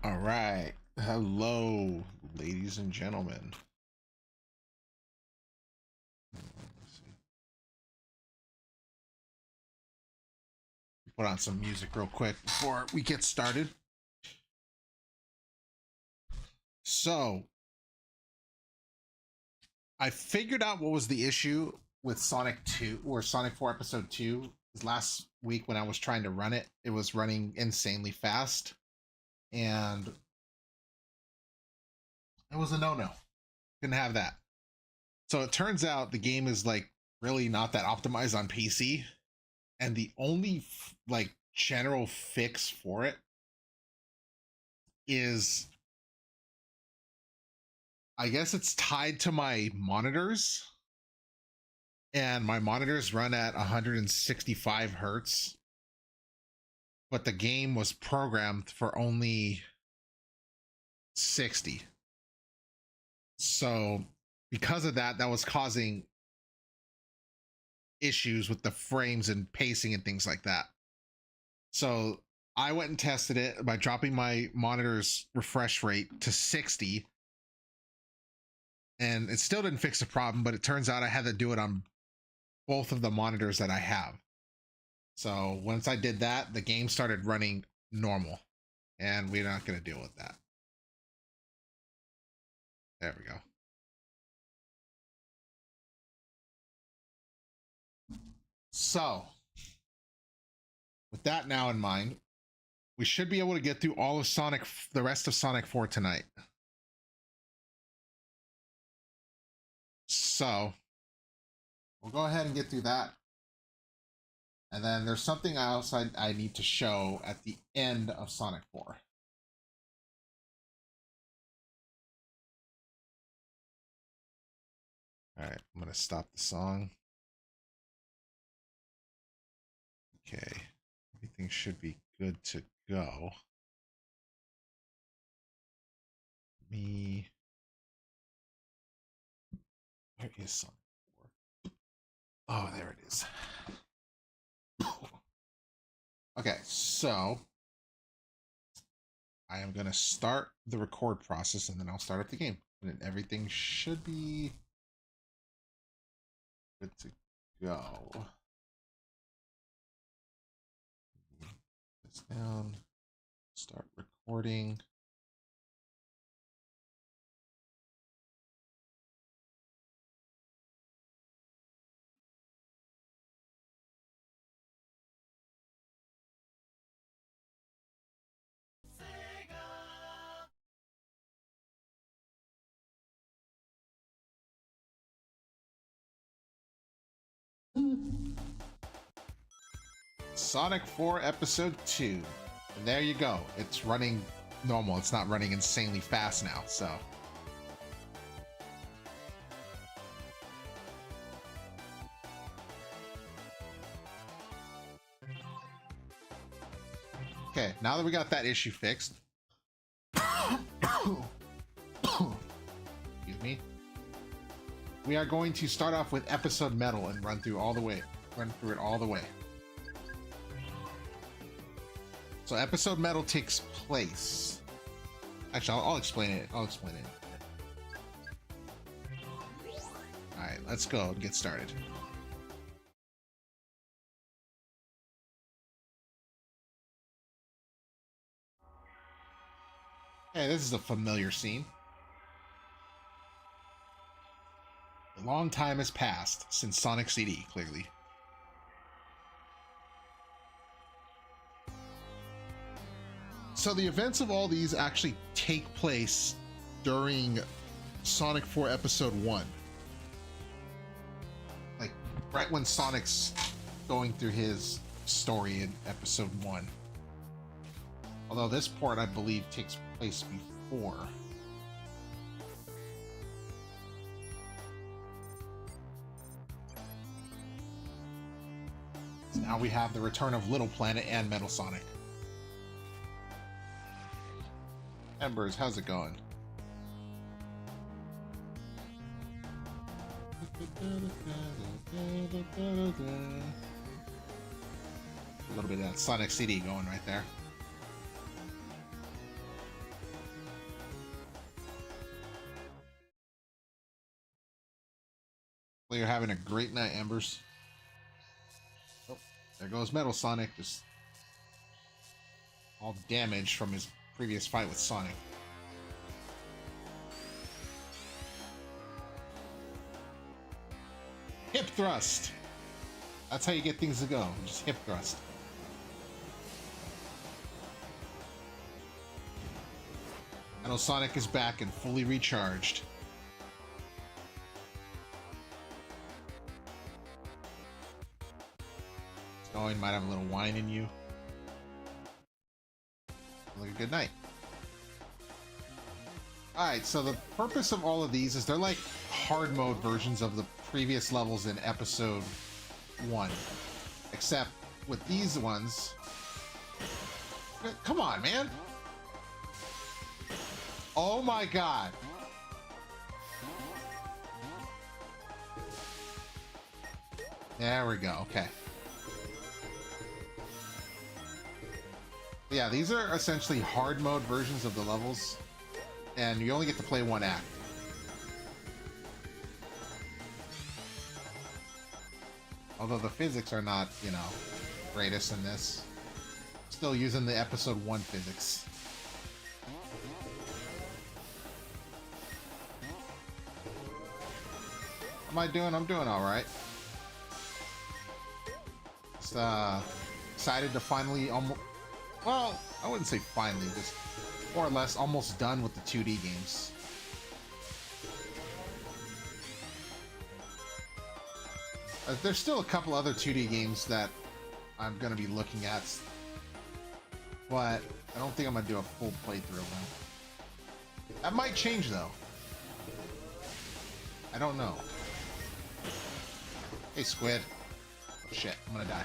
All right. Hello, ladies and gentlemen. Let's see. Put on some music real quick before we get started. So, I figured out what was the issue with Sonic 2 or Sonic 4 Episode 2. Last week when I was trying to run it, it was running insanely fast. And it was a no-no. Couldn't have that. So it turns out the game is like really not that optimized on PC, and the only like general fix for it is, I guess it's tied to my monitors, and my monitors run at 165 hertz, but the game was programmed for only 60. So because of that, that was causing issues with the frames and pacing and things like that. So I went and tested it by dropping my monitor's refresh rate to 60, and it still didn't fix the problem, but it turns out I had to do it on both of the monitors that I have. So once I did that, the game started running normal, and we're not going to deal with that. There we go. So with that now in mind, we should be able to get through all of the rest of Sonic 4 tonight. So we'll go ahead and get through that. And then there's something else I need to show at the end of Sonic 4. All right, I'm going to stop the song. Okay, everything should be good to go. Where is Sonic 4? Oh, there it is. Okay, so I am going to start the record process, and then I'll start up the game. And then everything should be good to go. This down. Start recording. Sonic 4 Episode 2. And there you go. It's running normal. It's not running insanely fast now, so. Okay, now that we got that issue fixed. Excuse me. We are going to start off with Episode Metal and run through it all the way. So Episode Metal takes place. Actually, I'll explain it. All right, let's go and get started. Hey, this is a familiar scene. A long time has passed since Sonic CD, clearly. So the events of all these actually take place during Sonic 4 Episode 1. Like, right when Sonic's going through his story in Episode 1. Although this part, I believe, takes place before. So now we have the return of Little Planet and Metal Sonic. Embers, how's it going? A little bit of that Sonic CD going right there. Well, you're having a great night, Embers. Oh, there goes Metal Sonic, just all damaged from his previous fight with Sonic. Hip thrust. That's how you get things to go. Just hip thrust. Metal Sonic is back and fully recharged. It's going, might have a little wine in you. Like a good night. Alright, so the purpose of all of these is they're like hard mode versions of the previous levels in episode 1. Except with these ones... Come on, man! Oh my god! There we go, okay. Yeah, these are essentially hard mode versions of the levels, and you only get to play one act. Although the physics are not, you know, greatest in this. Still using the episode 1 physics. How am I doing? I'm doing alright. Just, excited to finally almost... Well, I wouldn't say finally, just more or less almost done with the 2D games. There's still a couple other 2D games that I'm going to be looking at, but I don't think I'm going to do a full playthrough of them. That might change, though. I don't know. Hey, Squid. Oh, shit, I'm going to die.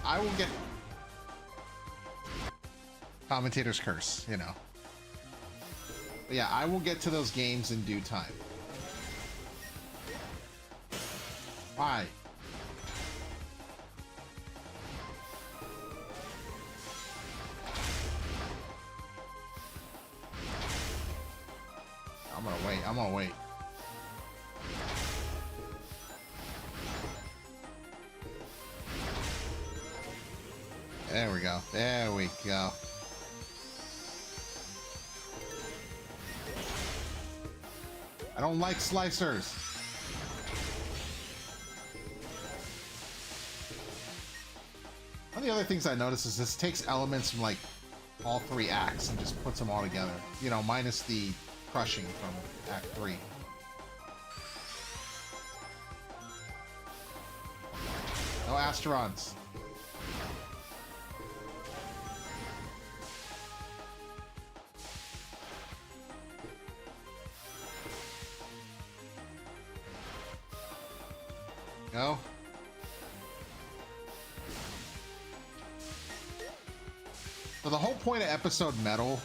I will get... Commentator's curse, you know. But yeah, I will get to those games in due time. Why? I'm gonna wait. I'm gonna wait. There we go. There we go. I don't like slicers. One of the other things I noticed is this takes elements from like all 3 acts and just puts them all together. You know, minus the crushing from Act 3. No Asterons. No. So the whole point of episode Metal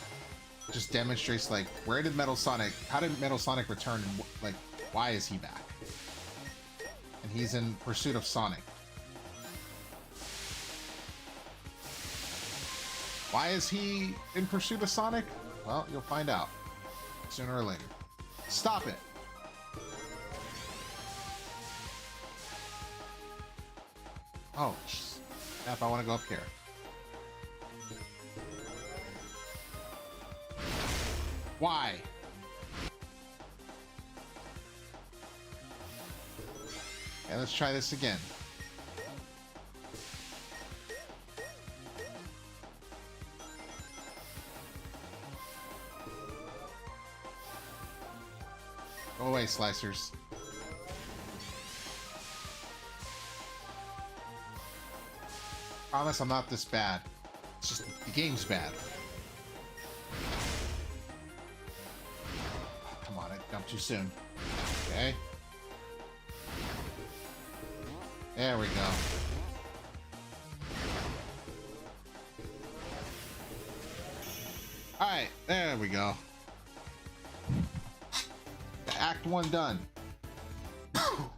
just demonstrates like how did Metal Sonic return and like why is he back? And he's in pursuit of Sonic. Why is he in pursuit of Sonic? Well, you'll find out sooner or later. Stop it. Oh, snap, I want to go up here. Why? Okay, let's try this again. Go away, slicers. Promise I'm not this bad. It's just the game's bad. Oh, come on, I jumped too soon. Okay. There we go. Alright, there we go. Act 1 done. I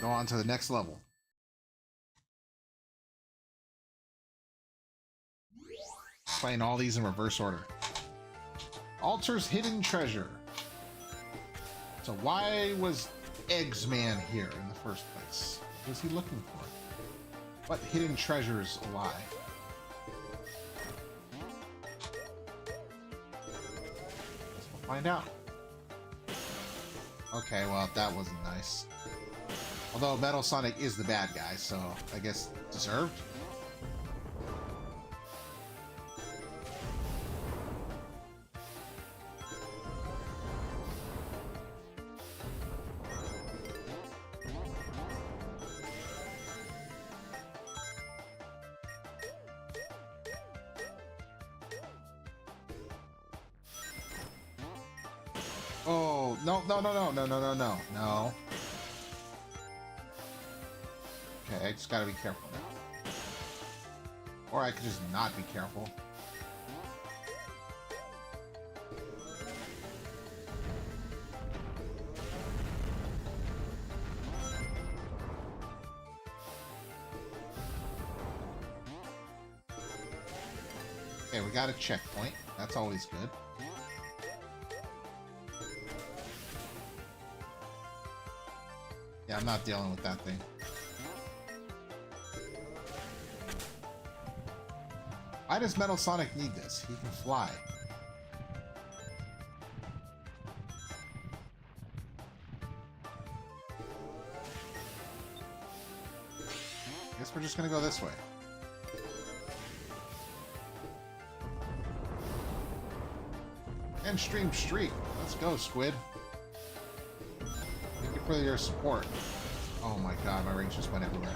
go on to the next level. Playing all these in reverse order. Altar's hidden treasure. So why was Eggsman here in the first place? What was he looking for? What hidden treasures lie? Guess we'll find out. Okay, well, that wasn't nice. Although Metal Sonic is the bad guy, so I guess deserved. Oh, no. No. Okay, I just gotta be careful now. Or I could just not be careful. Okay, we got a checkpoint. That's always good. Yeah, I'm not dealing with that thing. Why does Metal Sonic need this? He can fly. Guess we're just gonna go this way. And stream streak. Let's go, Squid. Thank you for your support. Oh my god, my rings just went everywhere.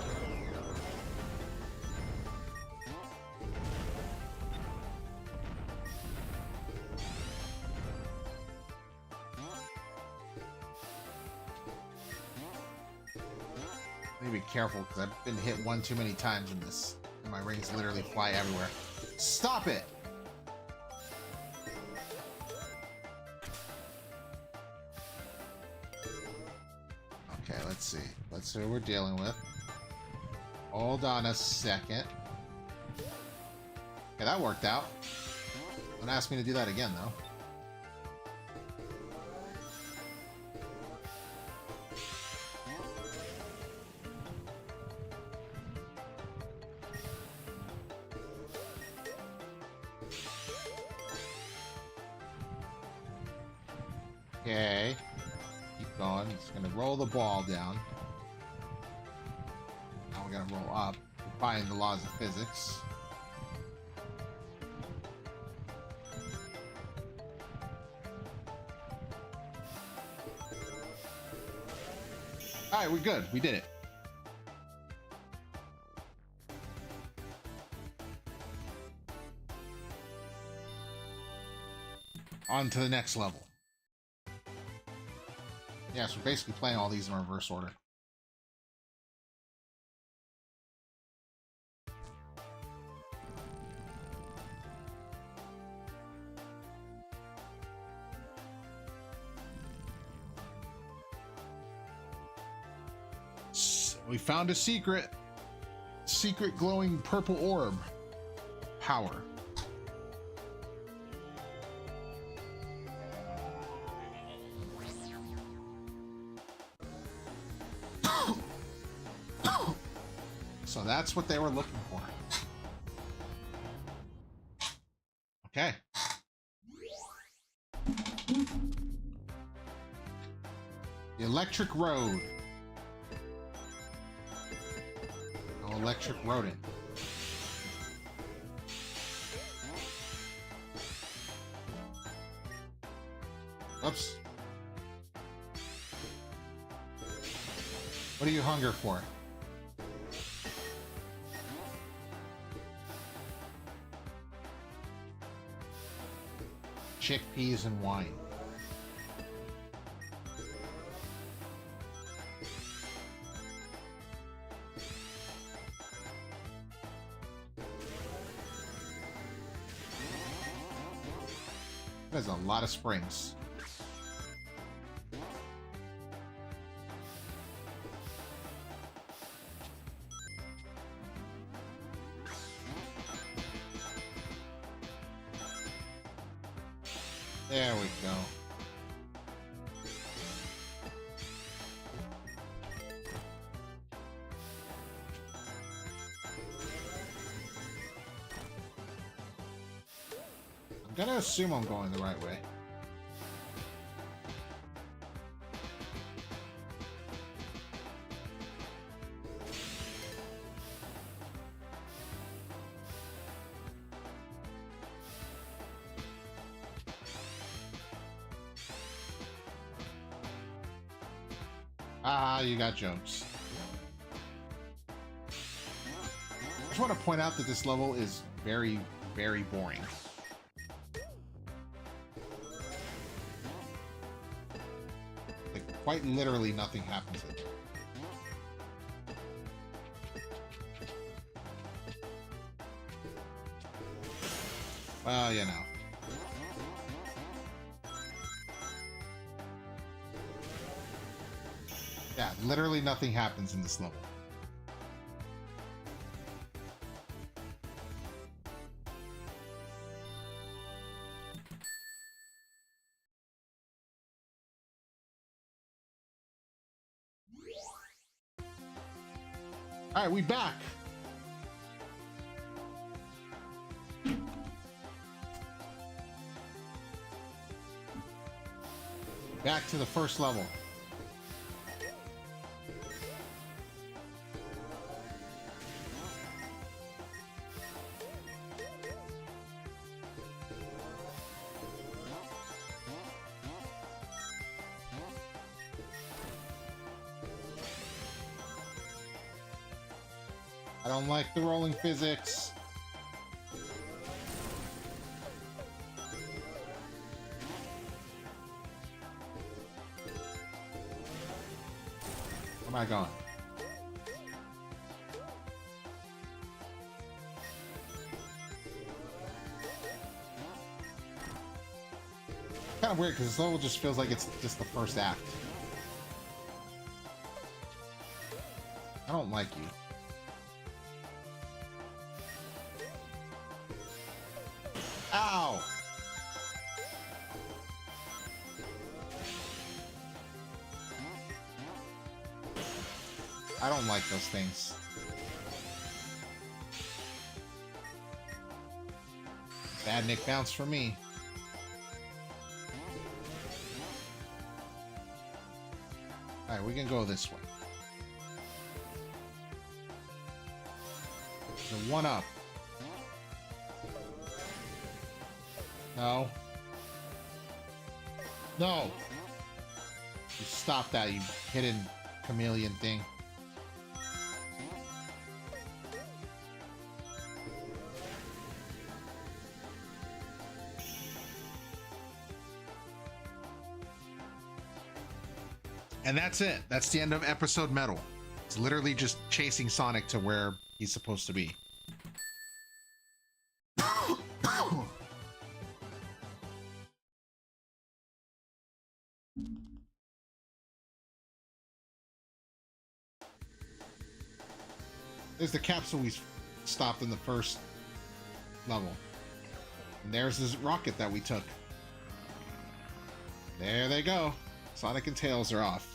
Need to be careful because I've been hit one too many times in this, and my rings literally fly everywhere. Stop it! Okay, let's see. Let's see what we're dealing with. Hold on a second. Okay, that worked out. Don't ask me to do that again, though. Okay. Keep going. It's gonna roll the ball down. Now we're gonna roll up. Defying the laws of physics. Alright, we're good. We did it. On to the next level. Yeah, so we're basically playing all these in reverse order. We found a secret glowing purple orb. Power. So that's what they were looking for. Okay. The electric road. No electric rodent. Oops. What do you hunger for? Chickpeas and wine. There's a lot of springs. There we go. I'm gonna assume I'm going the right way. Ah, you got jokes. I just want to point out that this level is very, very boring. Like, quite literally nothing happens in it. Well, you know. Yeah, literally nothing happens in this level. All right, we back. Back to the first level. I don't like the rolling physics. Where am I going? Kind of weird because this level just feels like it's just the first act. I don't like you. Ow! I don't like those things. Bad Nick bounce for me. Alright, we can go this way. So one up. No. No! You stop that, you hidden chameleon thing. And that's it. That's the end of episode Metal. It's literally just chasing Sonic to where he's supposed to be. There's the capsule we stopped in the first level. And there's this rocket that we took. There they go. Sonic and Tails are off.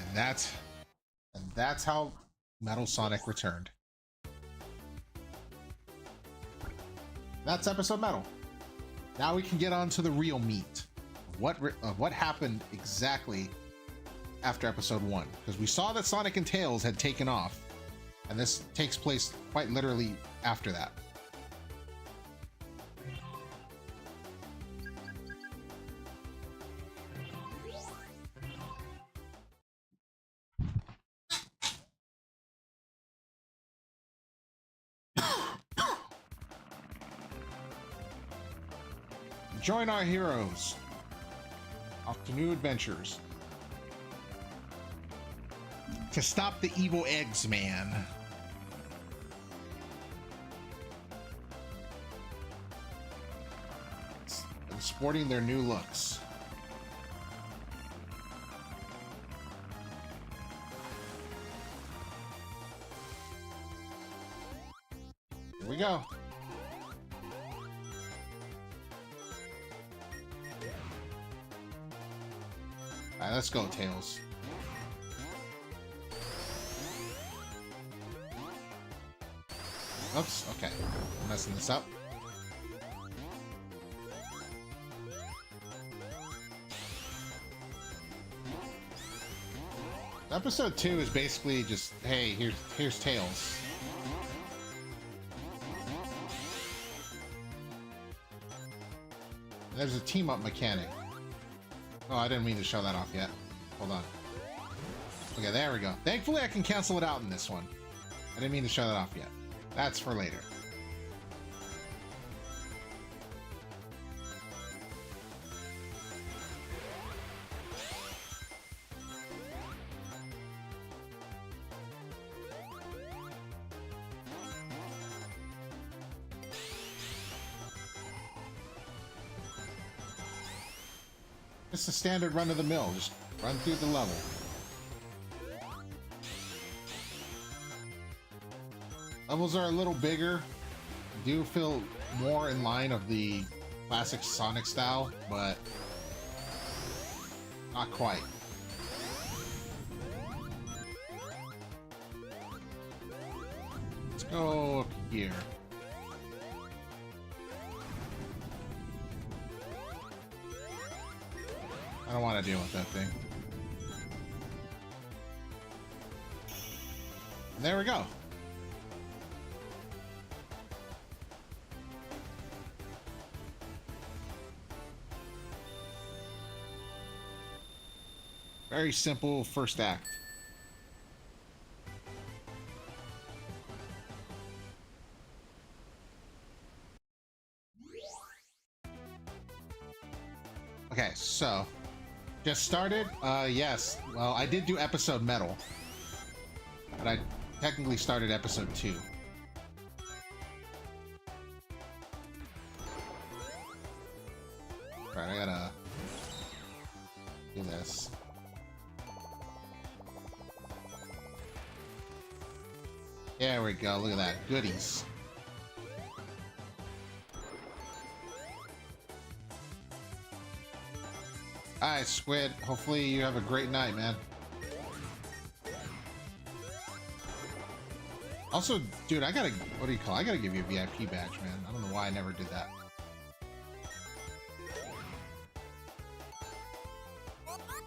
And that's how Metal Sonic returned. That's episode Metal. Now we can get on to the real meat. What happened exactly after episode 1? Because we saw that Sonic and Tails had taken off, and this takes place quite literally after that. Join our heroes off to new adventures to stop the evil eggs man. sporting their new looks. Here we go. Alright, let's go, Tails. Oops, okay. I'm messing this up. Episode 2 is basically just, hey, here's Tails. There's a team-up mechanic. Oh, I didn't mean to show that off yet. Hold on. Okay, there we go. Thankfully, I can cancel it out in this one. I didn't mean to show that off yet. That's for later. It's a standard run-of-the-mill. Just run through the level. Levels are a little bigger. Do feel more in line of the classic Sonic style, but not quite. Let's go up here. I don't want to deal with that thing. And there we go. Very simple first act. Okay, so just started? Yes. Well, I did do episode Metal, but I technically started episode 2. Alright, I gotta do this. There we go, look at that. Goodies. Alright, Squid. Hopefully you have a great night, man. Also, dude, I gotta... What do you call it? I gotta give you a VIP badge, man. I don't know why I never did that.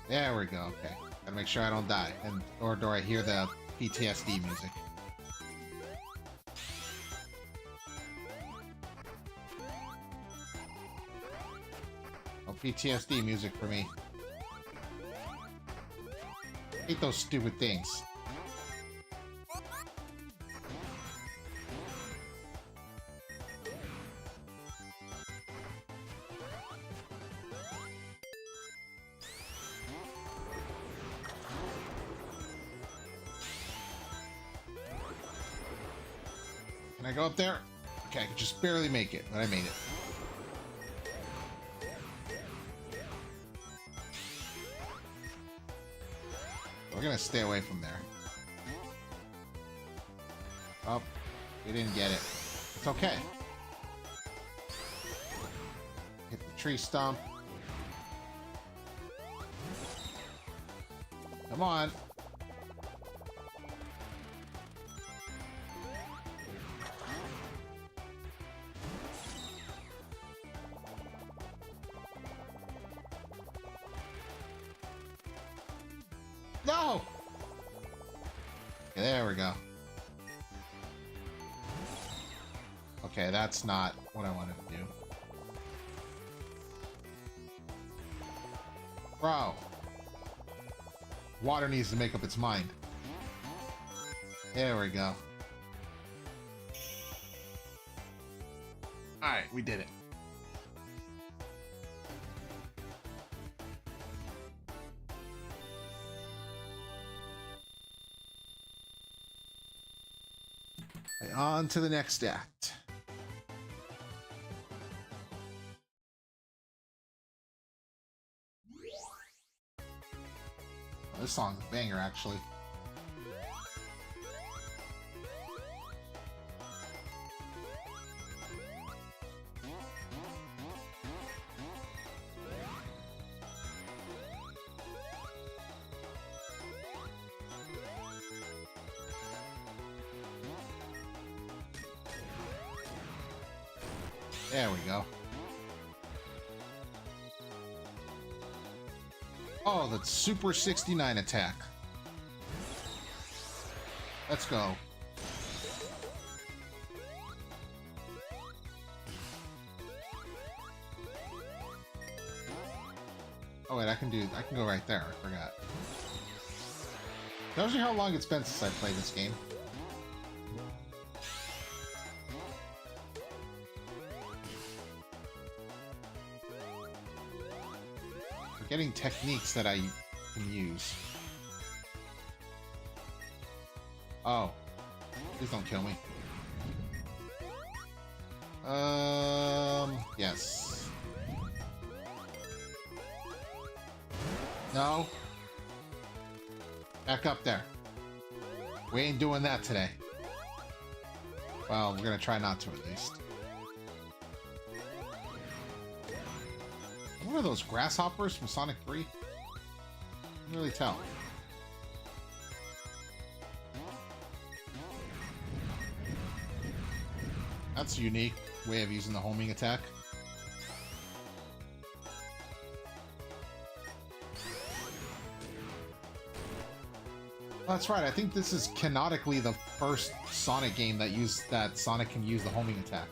There we go, okay. Gotta make sure I don't die. And or do I hear the PTSD music? PTSD music for me. Hate those stupid things. Can I go up there? Okay, I could just barely make it, but I made it. We're gonna stay away from there. Oh, we didn't get it. It's okay. Hit the tree stump. Come on. No! Okay, there we go. Okay, that's not what I wanted to do. Bro. Water needs to make up its mind. There we go. Alright, we did it. On to the next act. This song's a banger, actually. There we go. Oh, that's Super 69 attack. Let's go. Oh wait, I can go right there. I forgot. Tells you how long it's been since I played this game. Getting techniques that I can use. Oh. Please don't kill me. Yes. No. Back up there. We ain't doing that today. Well, we're gonna try not to, at least. What are those grasshoppers from Sonic 3? I can't really tell. That's a unique way of using the homing attack. That's right, I think this is canonically the first Sonic game that Sonic can use the homing attack.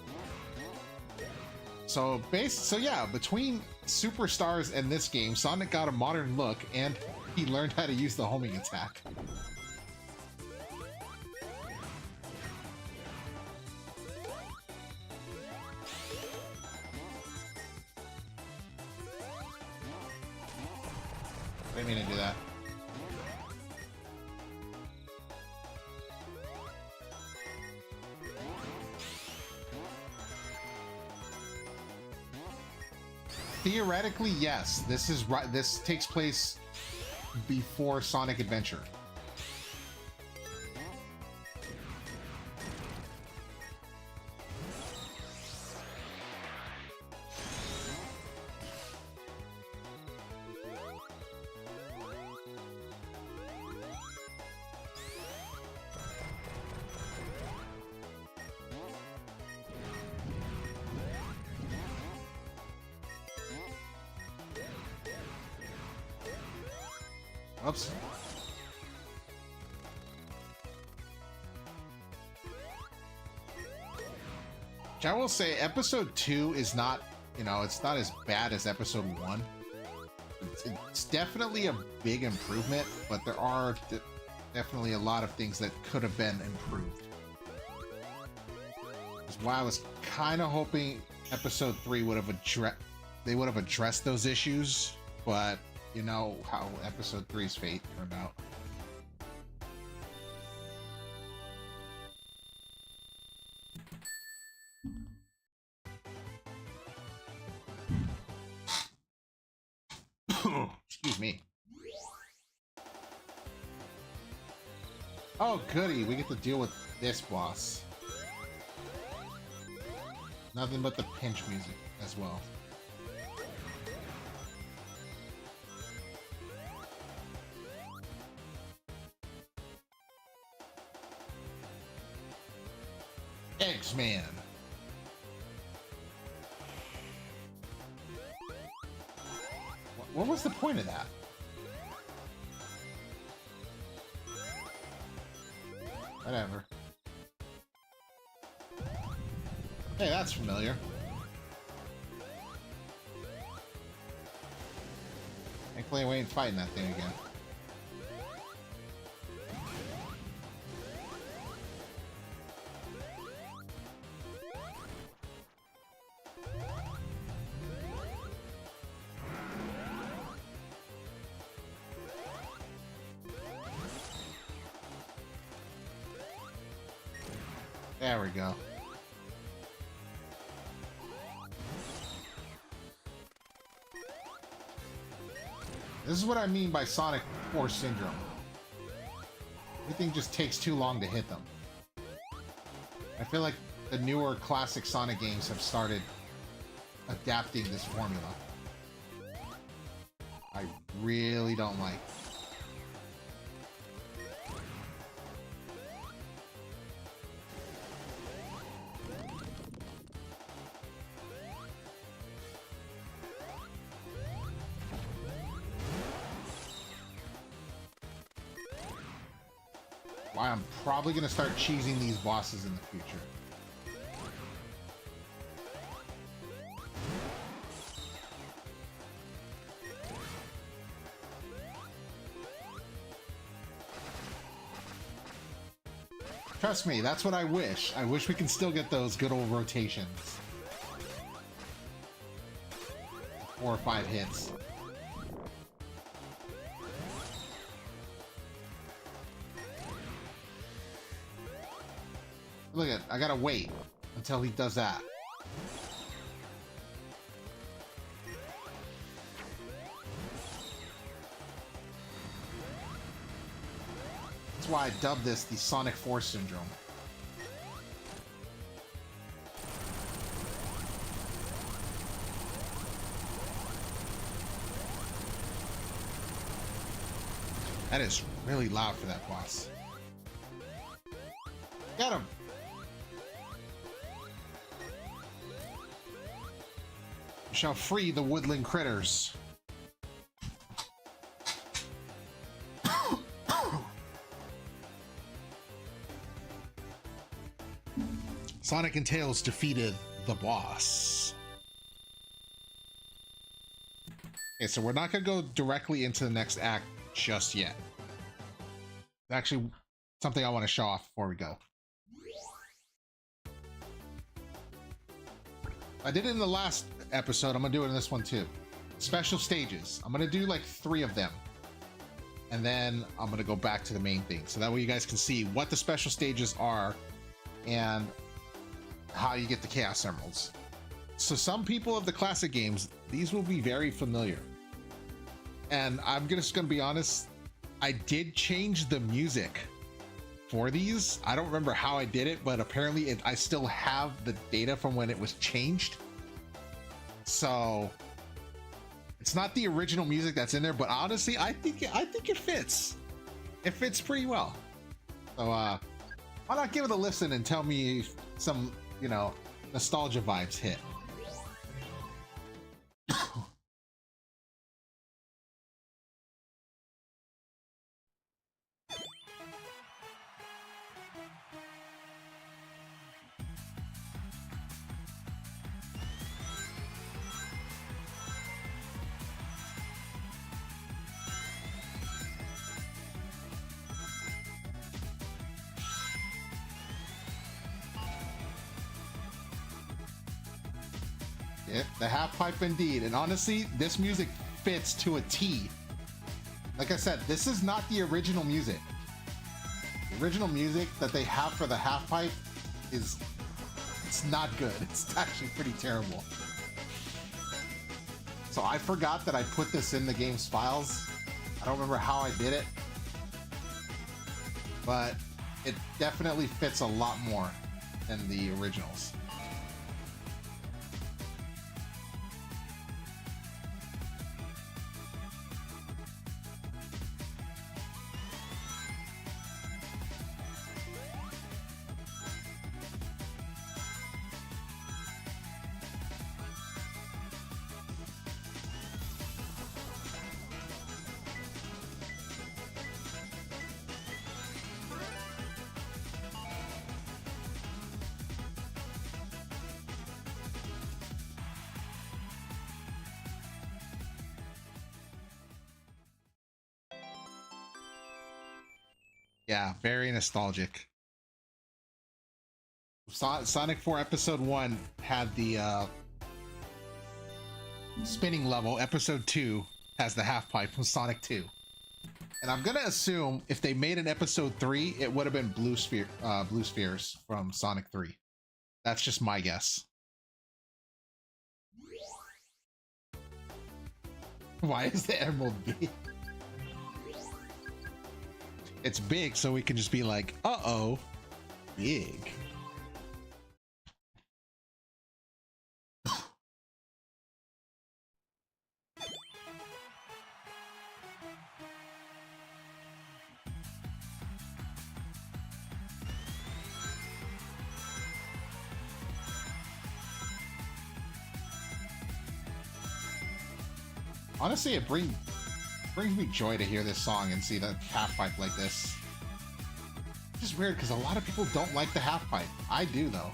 So yeah, between Superstars and this game, Sonic got a modern look and he learned how to use the homing attack. I didn't mean to do that. Theoretically, yes. This is right. This takes place before Sonic Adventure. Oops. Which I will say, episode 2 is not, it's not as bad as episode 1. It's definitely a big improvement, but there are definitely a lot of things that could have been improved. That's why I was kind of hoping episode 3 would have addressed those issues, but you know how episode 3's fate turned out. Excuse me. Oh goody, we get to deal with this boss. Nothing but the pinch music as well. X-Man. What was the point of that? Whatever. Hey, that's familiar. Thankfully, we ain't fighting that thing again. There we go. This is what I mean by Sonic Force Syndrome. Everything just takes too long to hit them. I feel like the newer classic Sonic games have started adapting this formula. I really don't like. Why I'm probably gonna start cheesing these bosses in the future. Trust me, that's what I wish. I wish we can still get those good old rotations. 4 or 5 hits. Look at, I gotta wait until he does that. That's why I dubbed this the Sonic Force Syndrome. That is really loud for that boss. Get him! You shall free the woodland critters. Sonic and Tails defeated the boss. Okay, so we're not gonna go directly into the next act just yet. It's actually something I want to show off before we go. I did it in the last episode, I'm gonna do it in this one too. Special stages. I'm gonna do like 3 of them. And then I'm gonna go back to the main thing. So that way you guys can see what the special stages are and how you get the Chaos Emeralds. So some people of the classic games, these will be very familiar. And I'm just gonna be honest, I did change the music for these. I don't remember how I did it, but apparently I still have the data from when it was changed. So it's not the original music that's in there, but honestly, I think it fits. It fits pretty well. So why not give it a listen and tell me if some, you know, nostalgia vibes hit. Yep, the half pipe indeed. And honestly, this music fits to a T. Like I said, this is not the original music. The original music that they have for the half pipe is, it's not good. It's actually pretty terrible. So I forgot that I put this in the game's files. I don't remember how I did it, but it definitely fits a lot more than the originals. Yeah, very nostalgic. Sonic 4 Episode 1 had the spinning level. Episode 2 has the half pipe from Sonic 2. And I'm gonna assume if they made an Episode 3, it would have been Blue Spheres from Sonic 3. That's just my guess. Why is the Emerald B? It's big, so we can just be like, uh-oh, big. Honestly, it brings me joy to hear this song and see the half pipe like this. It's just weird because a lot of people don't like the half pipe. I do though.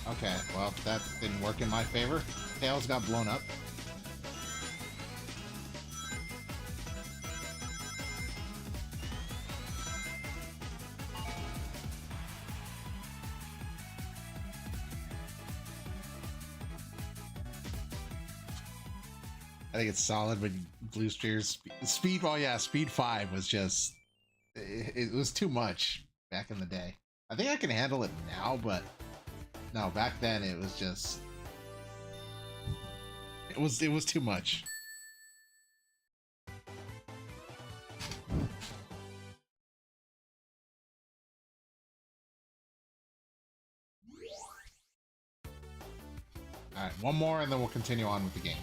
Okay, well, that didn't work in my favor. Tails got blown up. I think it's solid, but Blue Spears speed. Oh yeah, Speed 5 was just it was too much back in the day. I think I can handle it now, but no, back then it was just it was too much. All right, one more, and then we'll continue on with the game.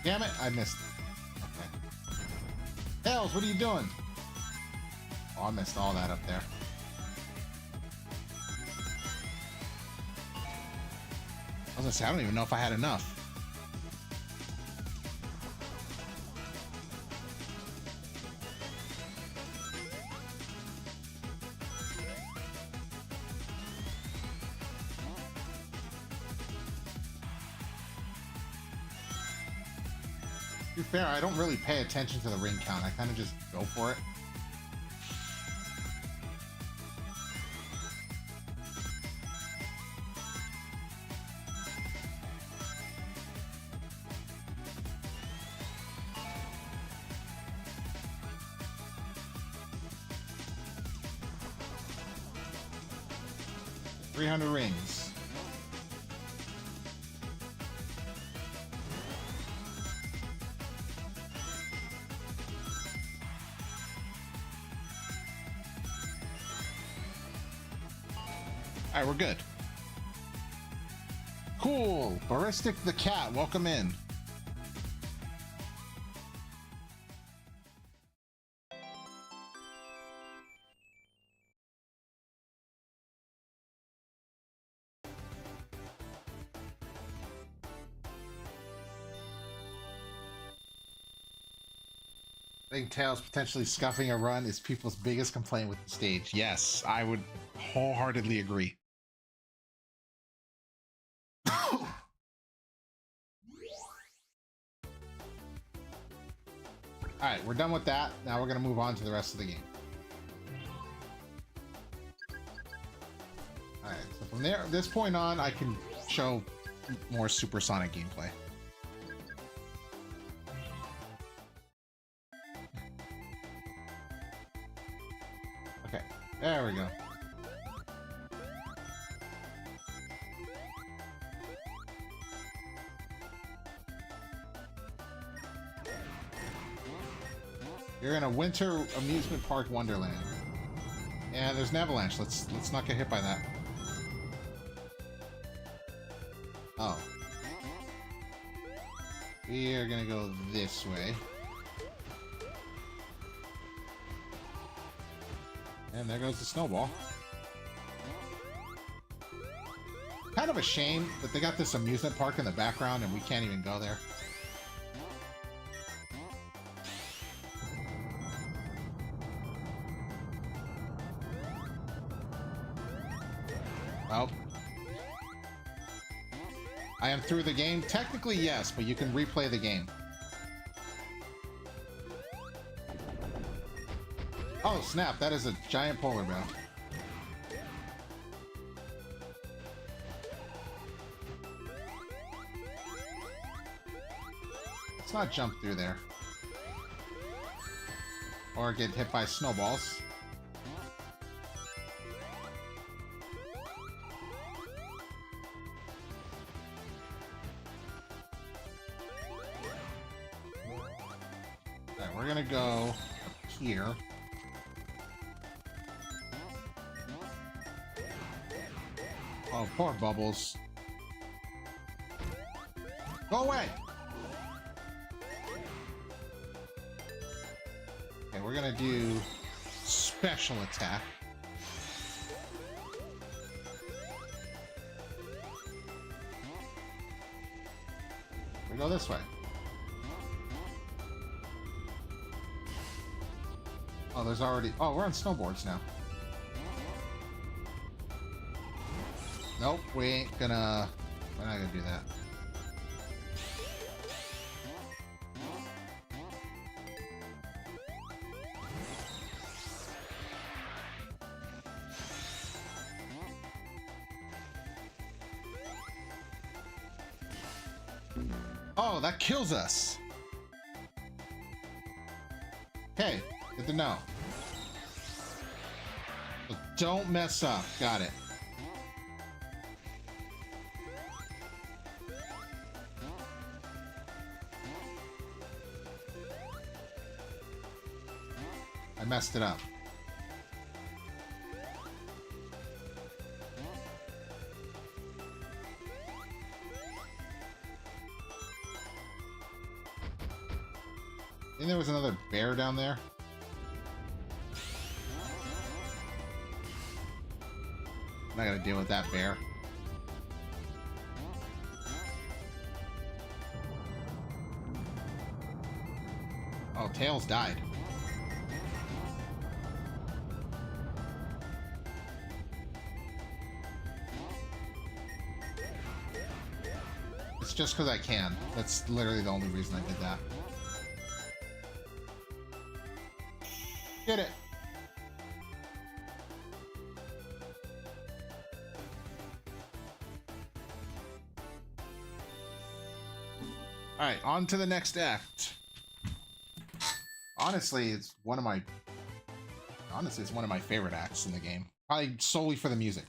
Damn it, I missed it. Okay. Tails, what are you doing? Oh, I missed all that up there. I was gonna say, I don't even know if I had enough. To be fair, I don't really pay attention to the ring count. I kind of just go for it. $300 rings. All right, we're good. Cool. Ballistic the cat, welcome in. I think Tails potentially scuffing a run is people's biggest complaint with the stage. Yes, I would wholeheartedly agree. Alright, we're done with that. Now we're going to move on to the rest of the game. Alright, so from this point on, I can show more supersonic gameplay. Okay, there we go. You're in a winter amusement park wonderland. And there's an avalanche. Let's not get hit by that. Oh. We are gonna go this way. And there goes the snowball. Kind of a shame that they got this amusement park in the background and we can't even go there. Well, I am through the game. Technically, yes, but you can replay the game. Oh, snap. That is a giant polar bear. Let's not jump through there. Or get hit by snowballs. Alright, we're gonna go up here. Oh, poor Bubbles. Go away! Okay, we're gonna do special attack. We go this way. Oh, there's already... Oh, we're on snowboards now. Nope, we ain't gonna... We're not gonna do that. Oh, that kills us! Okay, good to know. So don't mess up. Got it. I messed it up. I think there was another bear down there. I'm not gonna deal with that bear. Oh, Tails died. It's just because I can. That's literally the only reason I did that. Get it. All right, on to the next act. Honestly, it's one of my favorite acts in the game. Probably solely for the music.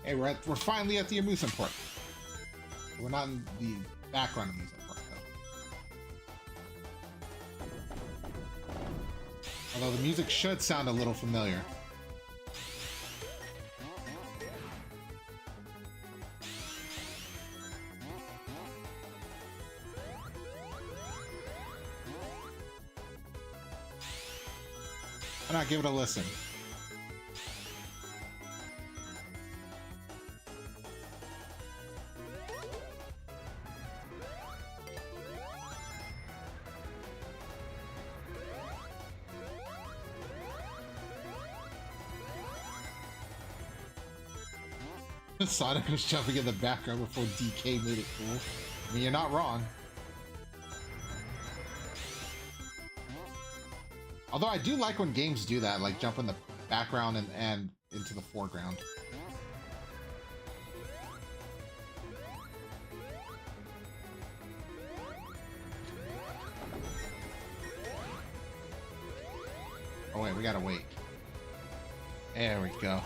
Hey, we're finally at the amusement park. We're not in the background amusement park though. Although the music should sound a little familiar. Why not give it a listen? Sonic was jumping in the background before DK made it cool. I mean, you're not wrong. Although I do like when games do that, like jump in the background and into the foreground. Oh wait, we gotta wait. There we go.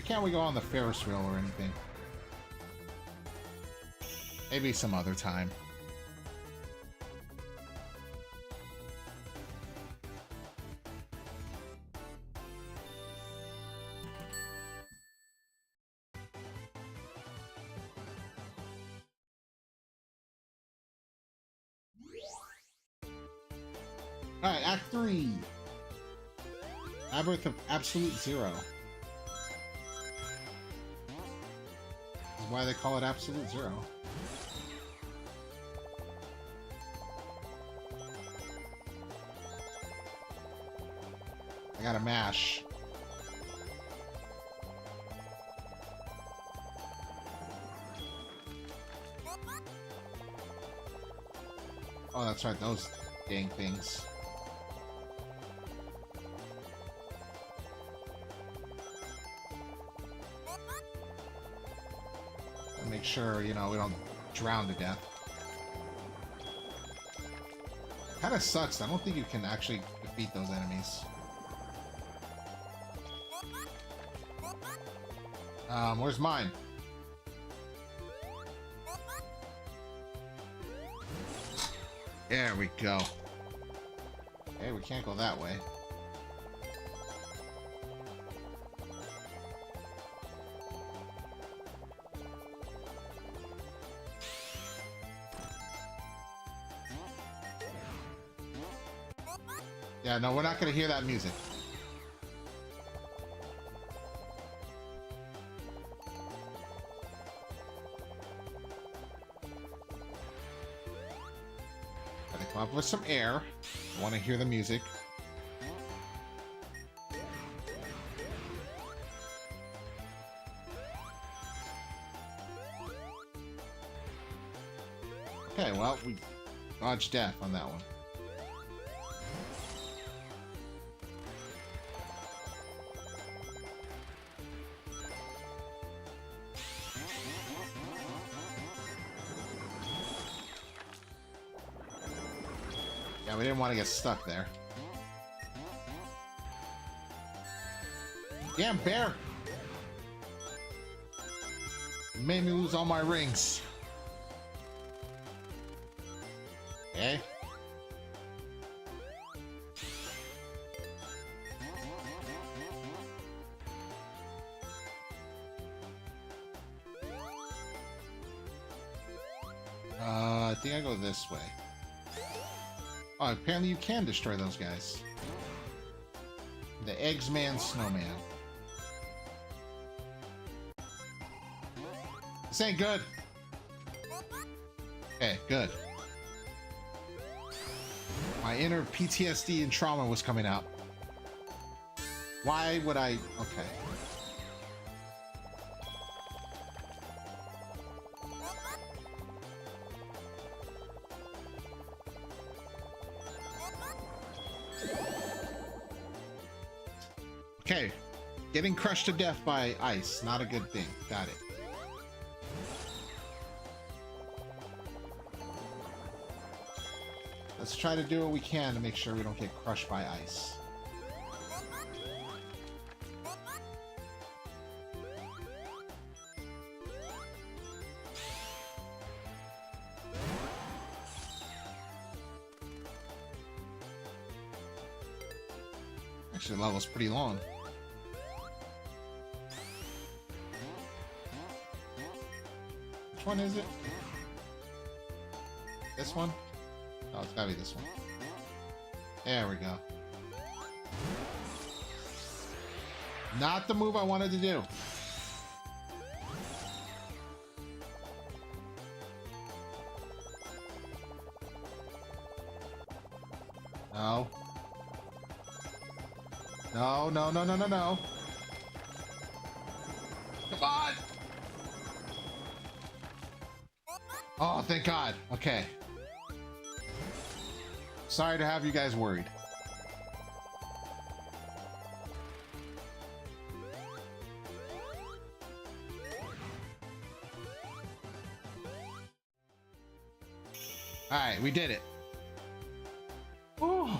can't we go on the Ferris wheel or anything? Maybe some other time. Alright, Act 3. Labyrinth of Absolute Zero. This is why they call it Absolute Zero. I gotta mash. Oh, that's right, those dang things. Make sure, you know, we don't drown to death. Kind of sucks. I don't think you can actually defeat those enemies. Where's mine? There we go. Okay, we can't go that way. Yeah, no, we're not going to hear that music. Gotta come up with some air. I want to hear the music. Okay, well, we dodged death on that one. Yeah, we didn't want to get stuck there. Damn bear! It made me lose all my rings. Okay. I think I go this way. Oh, apparently you can destroy those guys. The Eggsman Snowman. This ain't good. Okay, good. My inner PTSD and trauma was coming out. Why would I... Okay. Okay. Getting crushed to death by ice. Not a good thing. Got it. Let's try to do what we can to make sure we don't get crushed by ice. Actually, the level's pretty long. Which one is it? This one? Oh, it's gotta be this one. There we go. Not the move I wanted to do. No. No, no, no, no, no, no. Come on! Oh, thank God. Okay. Sorry to have you guys worried. Alright, we did it. Whew.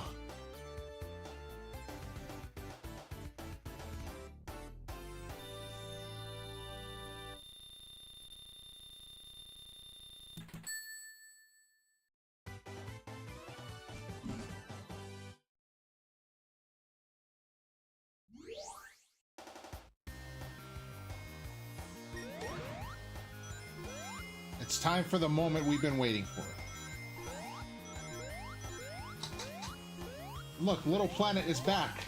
It's time for the moment we've been waiting for. Look, Little Planet is back.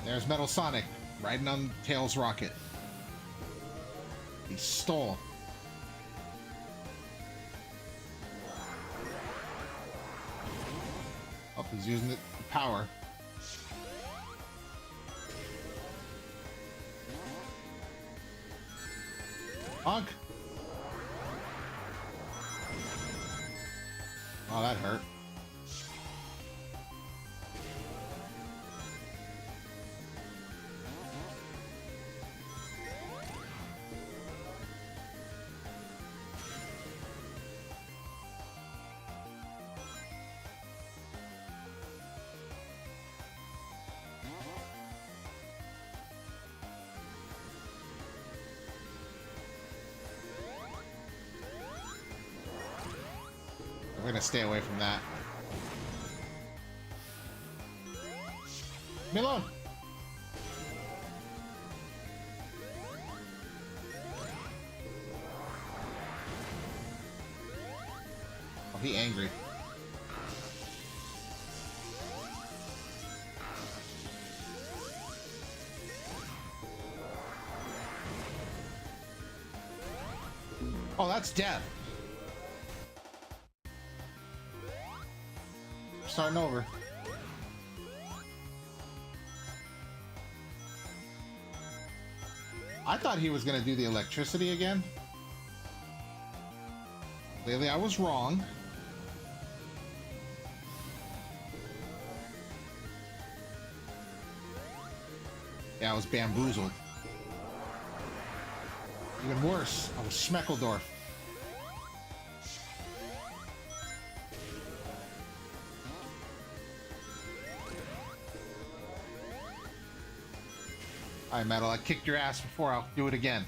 There's Metal Sonic riding on Tails' rocket. He stole. Oh, he's using the power. Honk. Oh, that hurt. We're gonna stay away from that. Leave me alone. Oh, he angry. Oh, that's death. Starting over. I thought he was gonna do the electricity again. Clearly I was wrong. Yeah, I was bamboozled. Even worse, I was Schmeckledorf. Alright, Metal, I kicked your ass before, I'll do it again.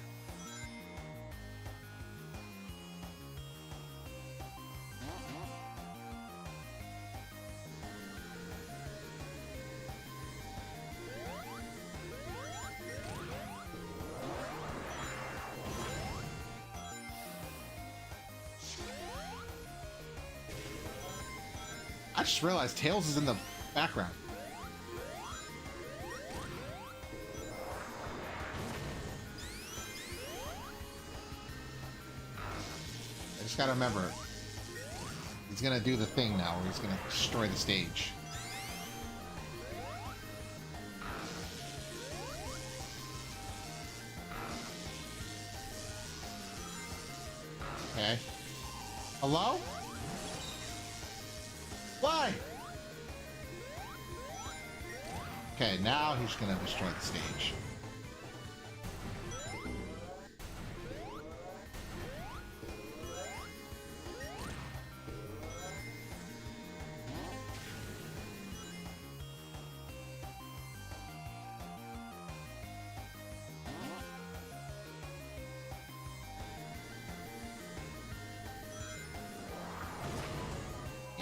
I just realized Tails is in the background. I just gotta remember, he's gonna do the thing now where he's gonna destroy the stage. Okay. Hello? Why? Okay, now he's gonna destroy the stage.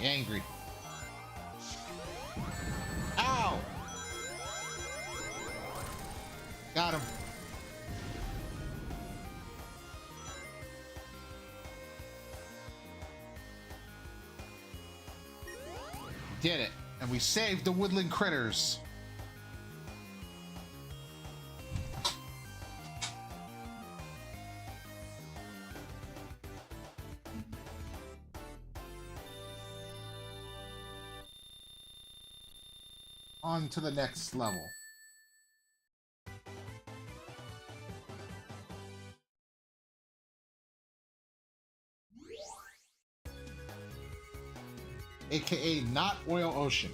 Angry. Ow! Got him. Did it. And we saved the woodland critters. On to the next level. AKA not Oil Ocean.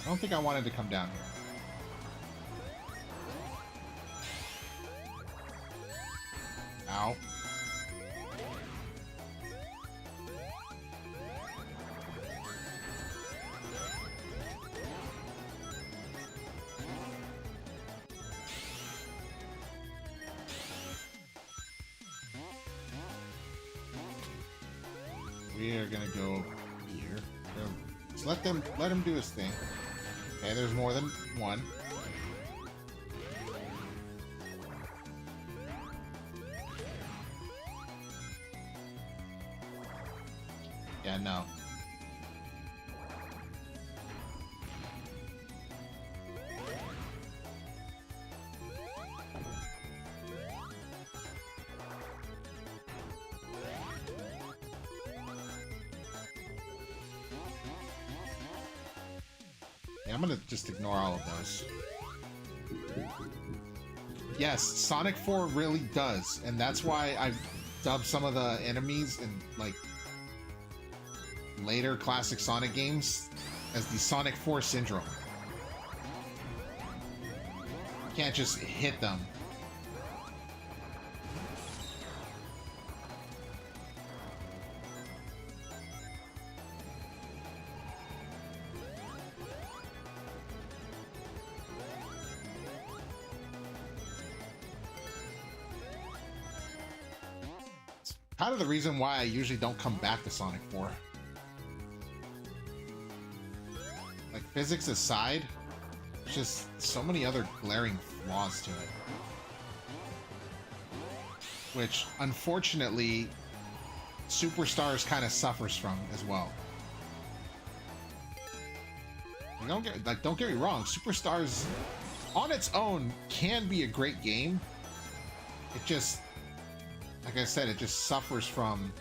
I don't think I wanted to come down here. Ow. we are gonna go here. Just let him do his thing. Okay, there's more than one. Yeah, no. Yeah, I'm gonna just ignore all of those. Yes, Sonic 4 really does, and that's why I've dubbed some of the enemies in, like, later classic Sonic games as the Sonic 4 syndrome. You can't just hit them. Kind of the reason why I usually don't come back to Sonic 4. Like, physics aside, there's just so many other glaring flaws to it. Which, unfortunately, Superstars kind of suffers from as well. Don't get me wrong, Superstars on its own can be a great game. It just, like I said, it just suffers from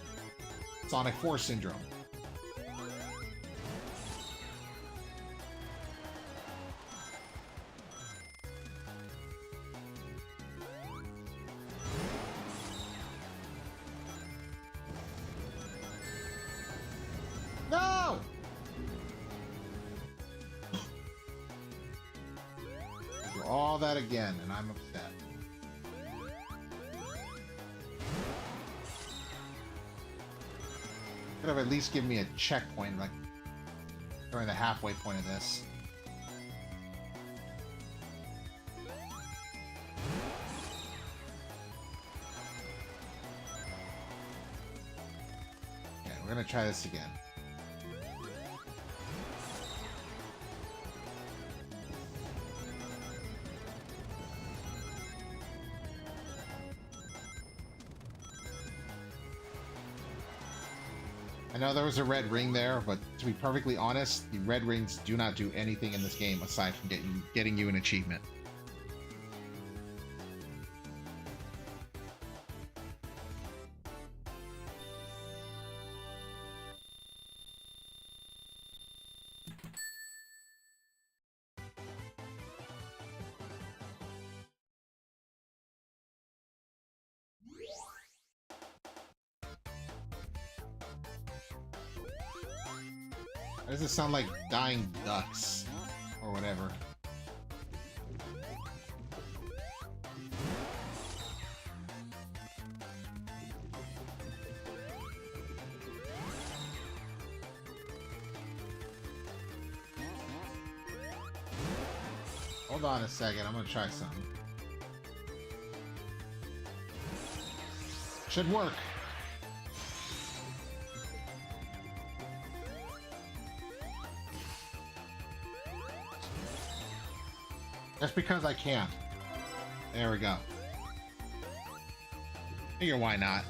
Sonic 4 syndrome. No! Do all that again, and I'm upset. Could have at least given me a checkpoint, like during the halfway point of this. Okay, we're gonna try this again. I know there was a red ring there, but to be perfectly honest, the red rings do not do anything in this game aside from getting you an achievement. Why does it sound like dying ducks? Or whatever. Hold on a second, I'm gonna try something. Should work. Just because I can. There we go. Figure why not.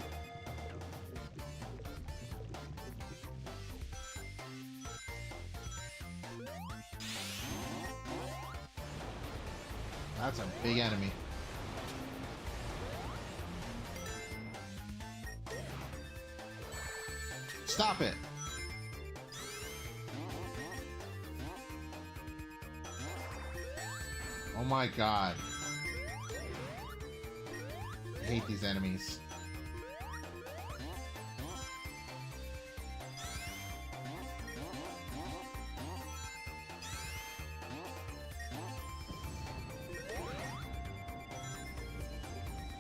That's a big enemy. Stop it! Oh my god. I hate these enemies.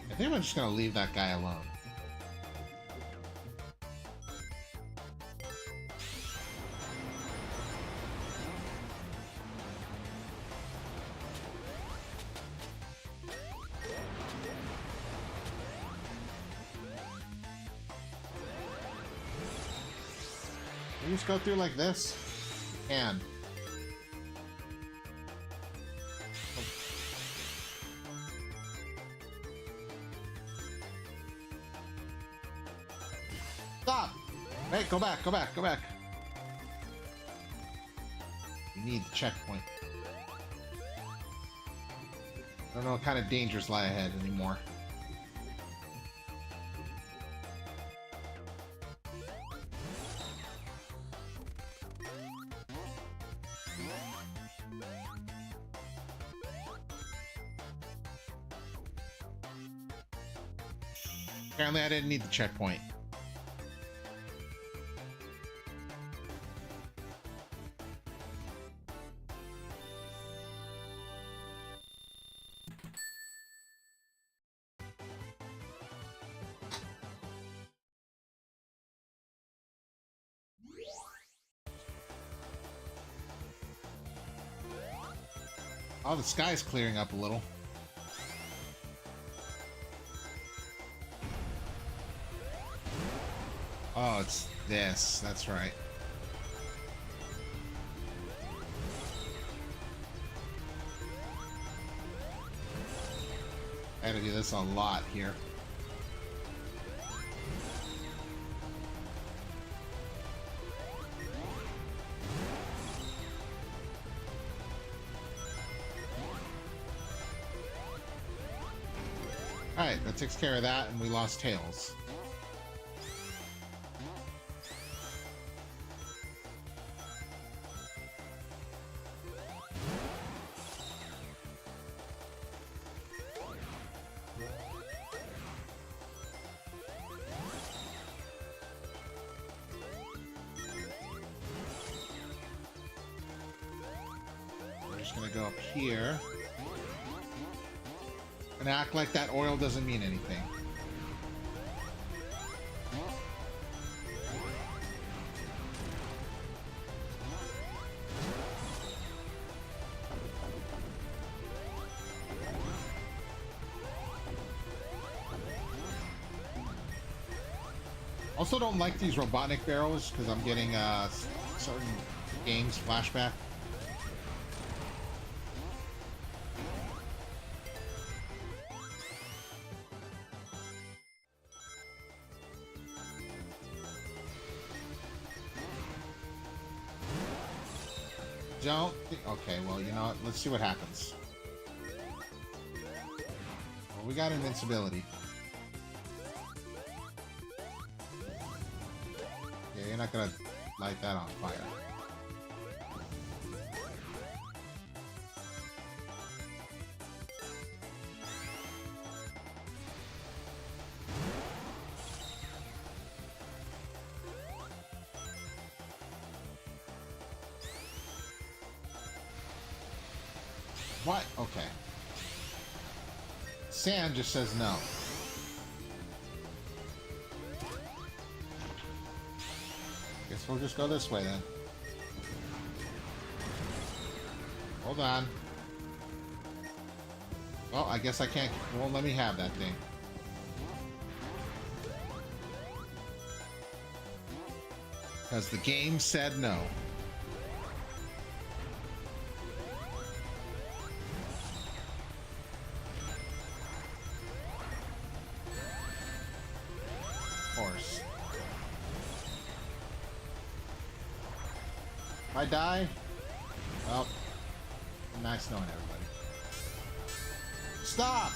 I think I'm just gonna leave that guy alone. You just go through like this? And stop! Hey, go back, go back, go back. You need the checkpoint. I don't know what kind of dangers lie ahead anymore. Apparently I didn't need the checkpoint. Oh, the sky's clearing up a little. Oh, it's this. That's right. I gotta do this a lot here. Alright, that takes care of that, and we lost Tails. We're just gonna go up here. And act like that oil doesn't mean anything. Also don't like these Robotnik barrels because I'm getting certain games flashback. Don't think, okay, well, you know what? Let's see what happens. Well, we got invincibility. Yeah, you're not gonna light that on fire. What? Okay. Sand just says no. Guess we'll just go this way then. Hold on. Well, I guess I can't. Won't let me have that thing. Because the game said no. Course. If I die, well, nice knowing everybody. Stop!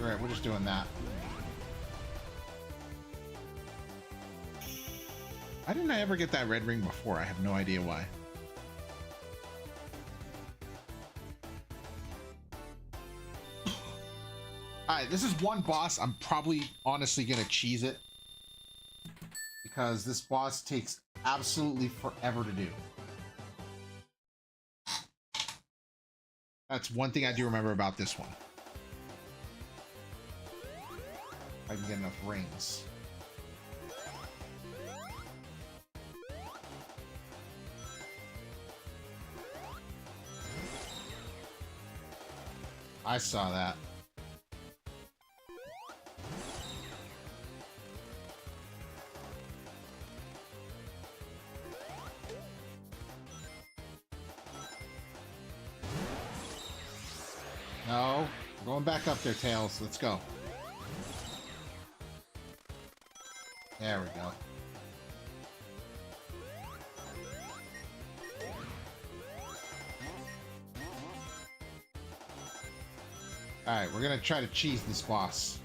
Alright, we're just doing that. Why didn't I ever get that red ring before? I have no idea why. Alright, this is one boss I'm probably honestly gonna cheese it. Because this boss takes absolutely forever to do. That's one thing I do remember about this one. If I can get enough rings. I saw that. No, we're going back up there, Tails. Let's go. There we go. Alright, we're gonna try to cheese this boss.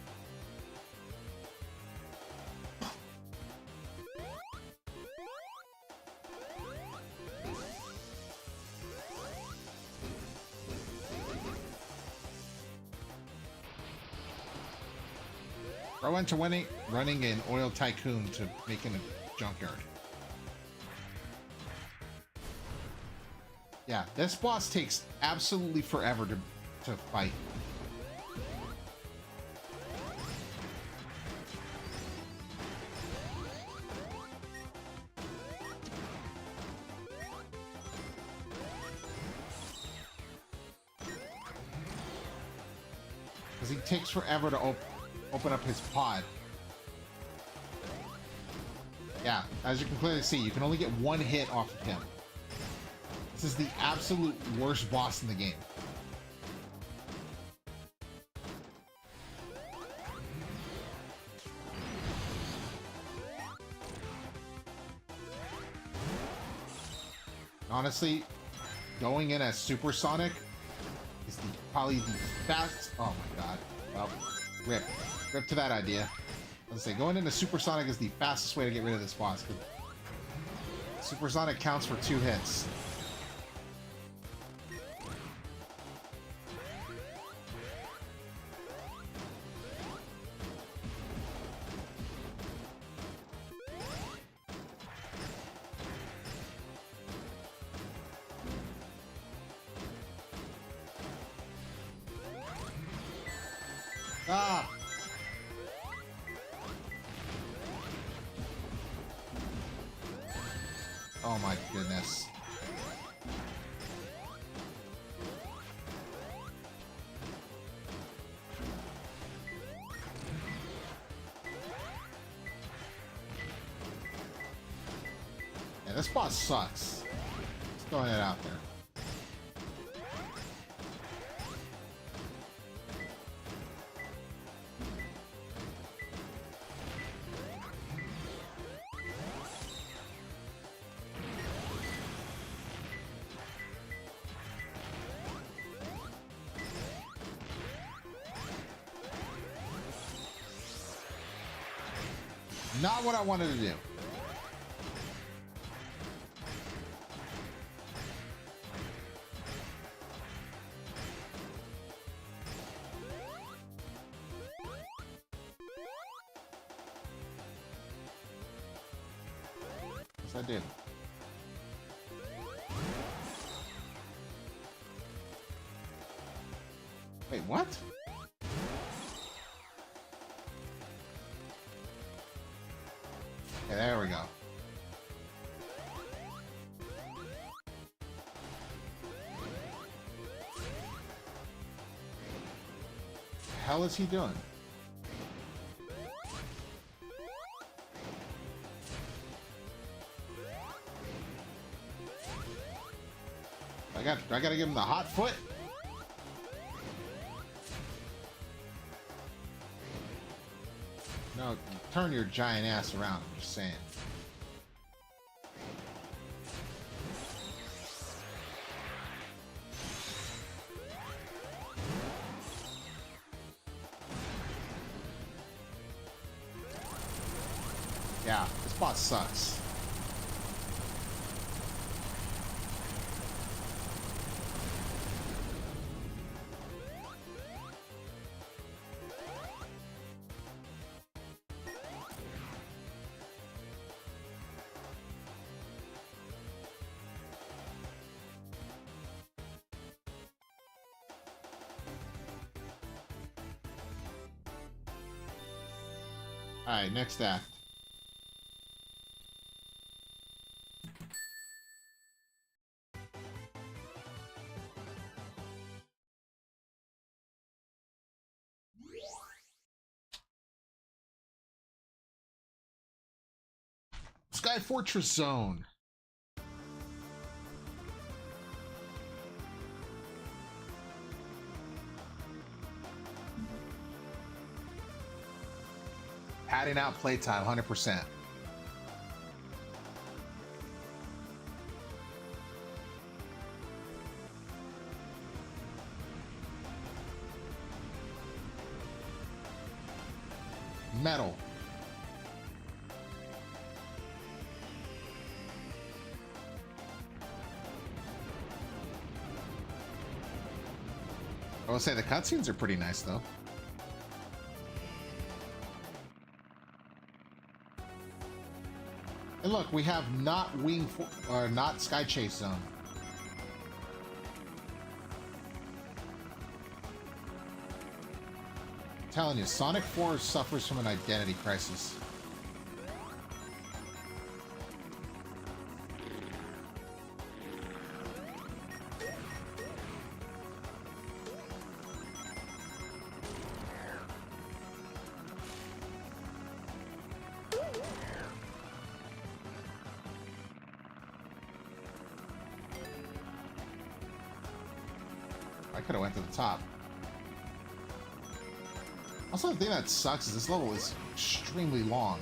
I went to running an oil tycoon to making a junkyard. Yeah, this boss takes absolutely forever to fight. Because he takes forever to open up his pod. Yeah, as you can clearly see, you can only get one hit off of him. This is the absolute worst boss in the game. Honestly, going in as Supersonic is probably the fastest. Oh my god. Well, rip to that idea. Let's say going into Supersonic is the fastest way to get rid of this boss. Supersonic counts for 2 hits. Ah! Oh my goodness. Yeah, this boss sucks. Just throwing it out there. Not what I wanted to do. Yes, I did. Wait, what? Okay, there we go. The hell is he doing? I gotta give him the hot foot. No, turn your giant ass around, I'm just saying. Yeah, this boss sucks. Alright, next act. Sky Fortress Zone. Padding out playtime, 100%. Metal. I will say the cutscenes are pretty nice, though. And look, we have not not Sky Chase Zone. I'm telling you, Sonic 4 suffers from an identity crisis. I could have went to the top. Also, the thing that sucks is this level is extremely long.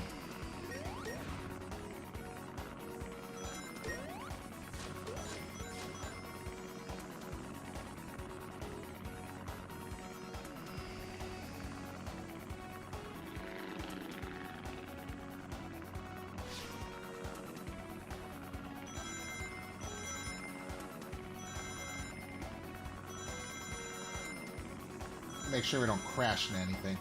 Make sure we don't crash into anything.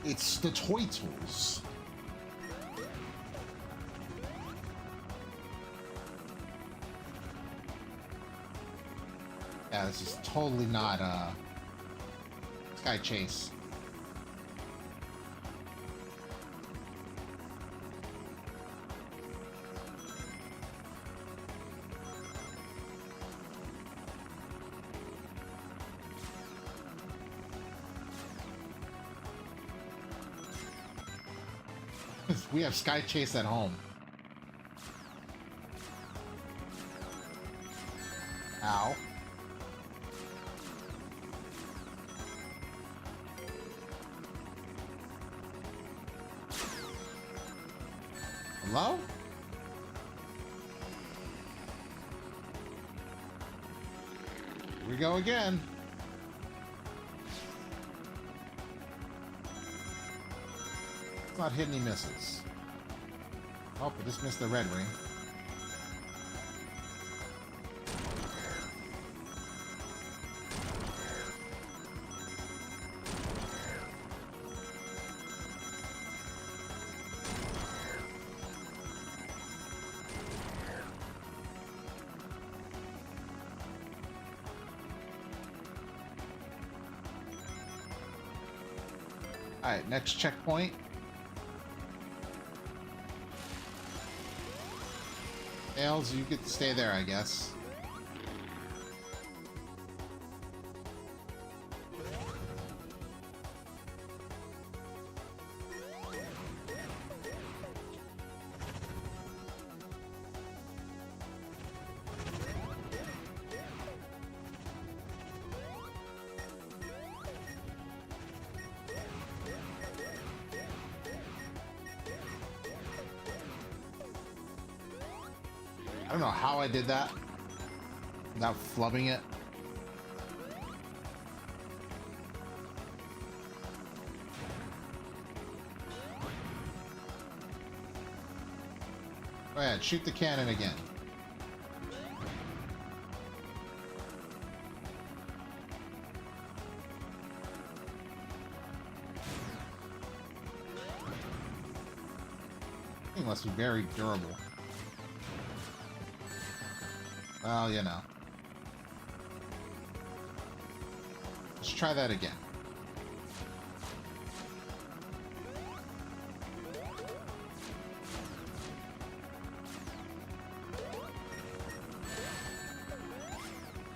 It's the Toy Tools. Yeah, this is totally not Sky Chase. We have Sky Chase at home. Ow. Hello? Here we go again. It's not hitting any missiles. Oh, I just missed the red ring. Alright, next checkpoint. Tails, you get to stay there, I guess. I don't know how I did that without flubbing it. Go ahead, shoot the cannon again. It must be very durable. Well, you know. Let's try that again.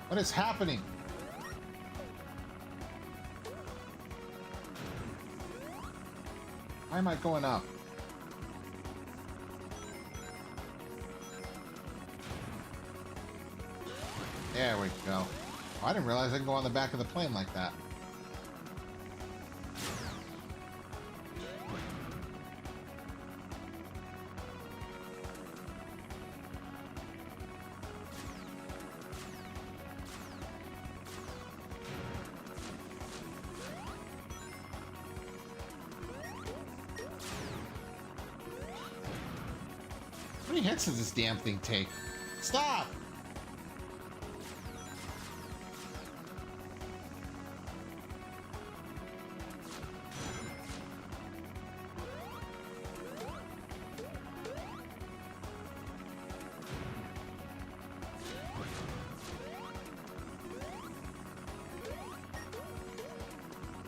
What is happening? Why am I going up? There we go. Oh, I didn't realize I can go on the back of the plane like that. How many hits does this damn thing take? Stop!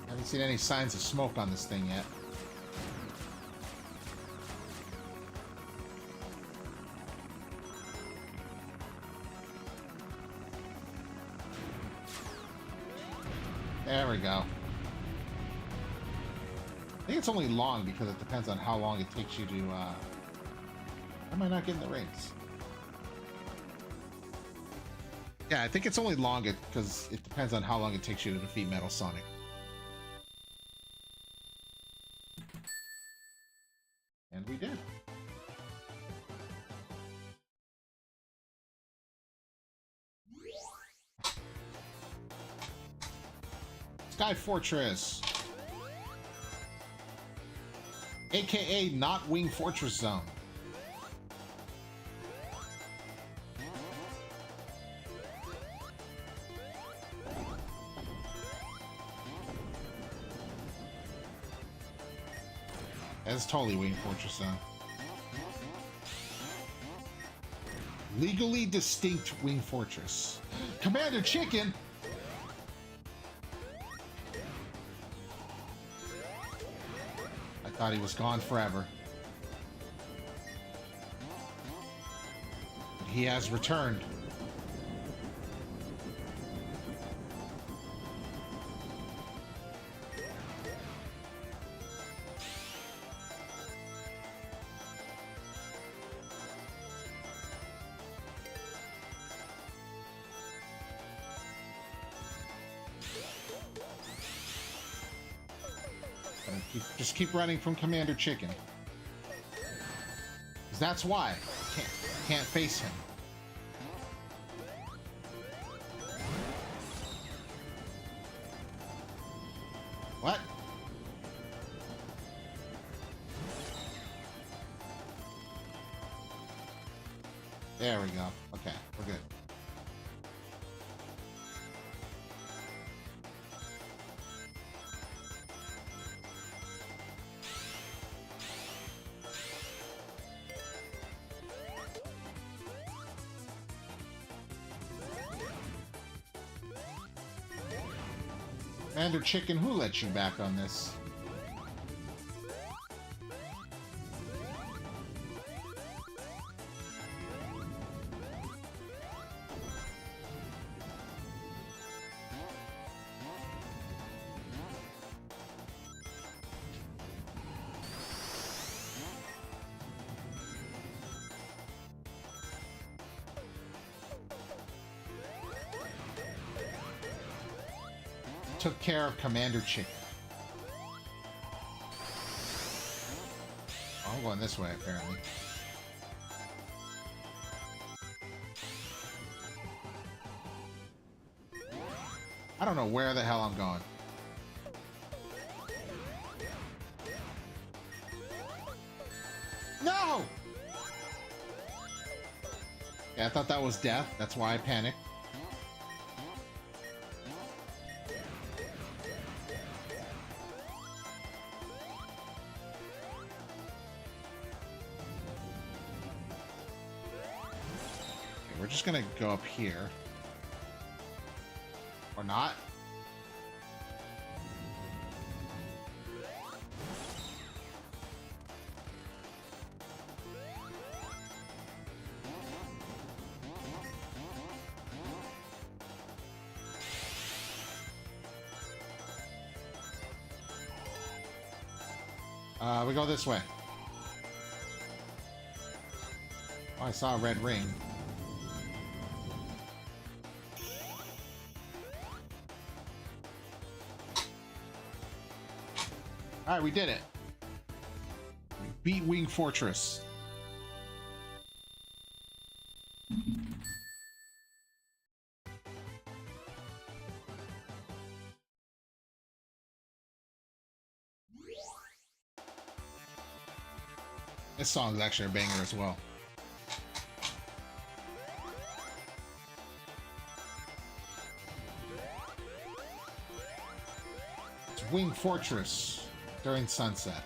I haven't seen any signs of smoke on this thing yet. There we go. I think it's only long because it depends on how long it takes you to, Why am I not getting the rings? Yeah, I think it's only long because it depends on how long it takes you to defeat Metal Sonic. And we did. Sky Fortress, aka not Wing Fortress Zone. That's totally Wing Fortress Zone. Legally distinct Wing Fortress. Commander Chicken! Thought he was gone forever. But he has returned. Just keep running from Commander Chicken. 'Cause that's why. Can't face him. What? There we go. Okay, we're good. Commander Chicken, who let you back on this? Took care of Commander Chicken. Oh, I'm going this way, apparently. I don't know where the hell I'm going. No! Yeah, I thought that was death. That's why I panicked. We're just gonna go up here. Or not. We go this way. Oh, I saw a red ring. Alright, we did it. We beat Wing Fortress. This song is actually a banger as well. It's Wing Fortress during sunset.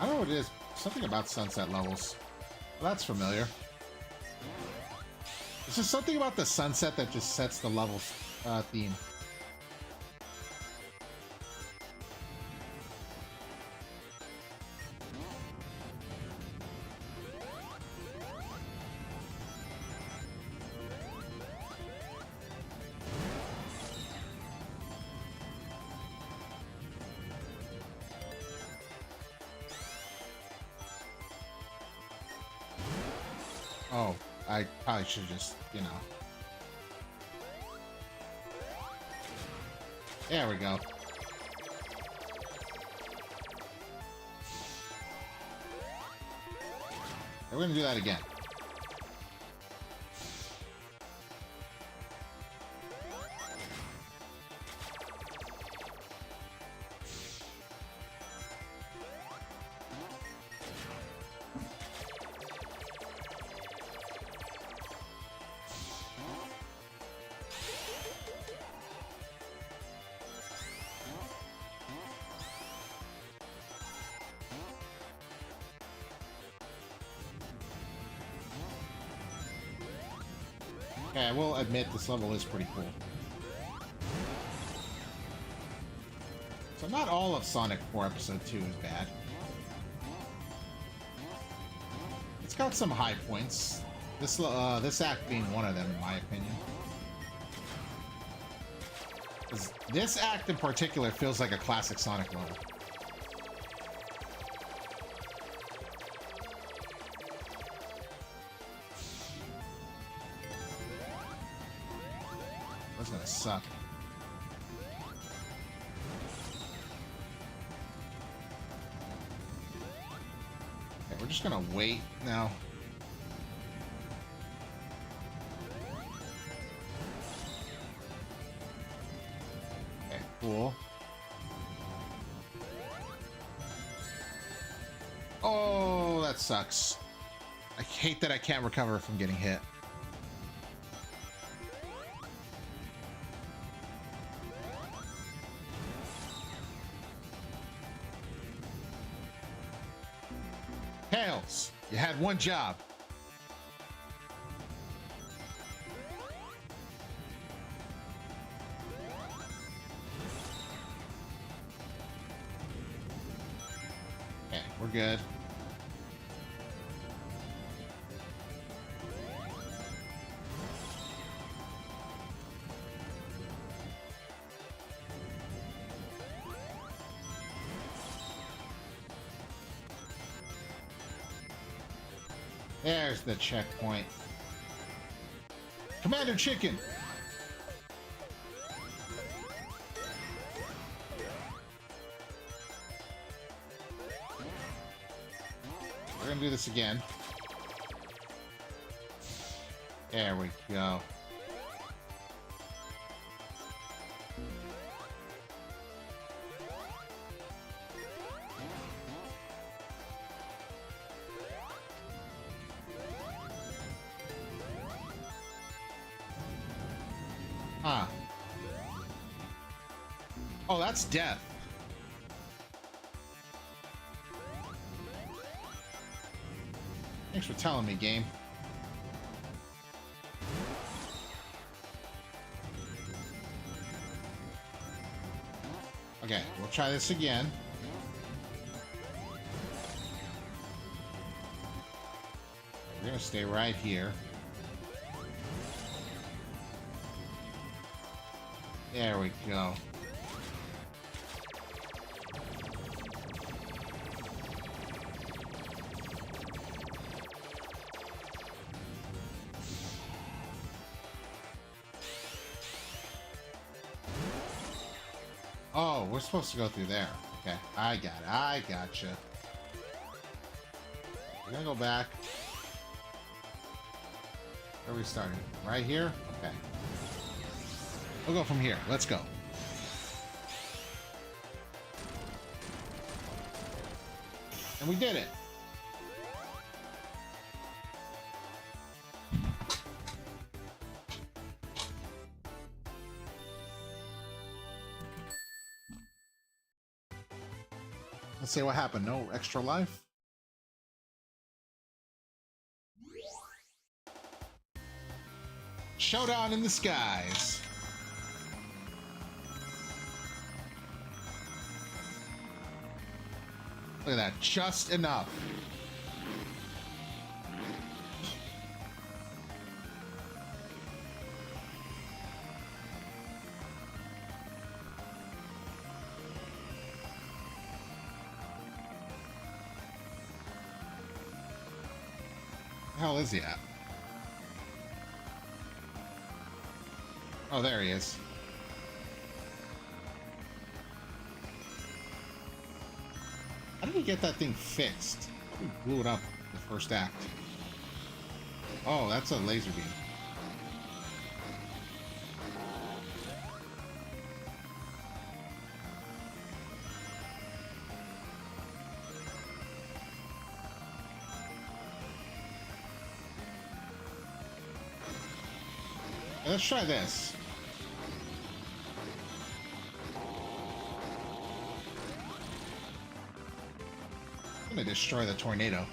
I don't know what it is. Something about sunset levels. Well, that's familiar. It's just something about the sunset that just sets the level theme. Oh, I probably should just, you know. There we go. Okay, we're gonna do that again. Okay, I will admit this level is pretty cool. So not all of Sonic 4 Episode 2 is bad. It's got some high points. This act being one of them, in my opinion. This act in particular feels like a classic Sonic level. That's gonna suck. Okay, we're just gonna wait now. Okay, cool. Oh, that sucks. I hate that I can't recover from getting hit. Tails, you had one job. Okay, we're good. There's the checkpoint. Commander Chicken! We're gonna do this again. There we go. Huh. Oh, that's death. Thanks for telling me, game. Okay, we'll try this again. We're gonna stay right here. There we go. Oh, we're supposed to go through there. Okay, I got it. I gotcha. We're gonna go back. Where are we starting? Right here? Okay. We'll go from here. Let's go. And we did it. Let's see what happened. No extra life? Showdown in the skies. Look at that. Just enough. Where the hell is he at? Oh, there he is. How did he get that thing fixed? He blew it up the first act. Oh, that's a laser beam. Let's try this. I'm gonna destroy the tornado.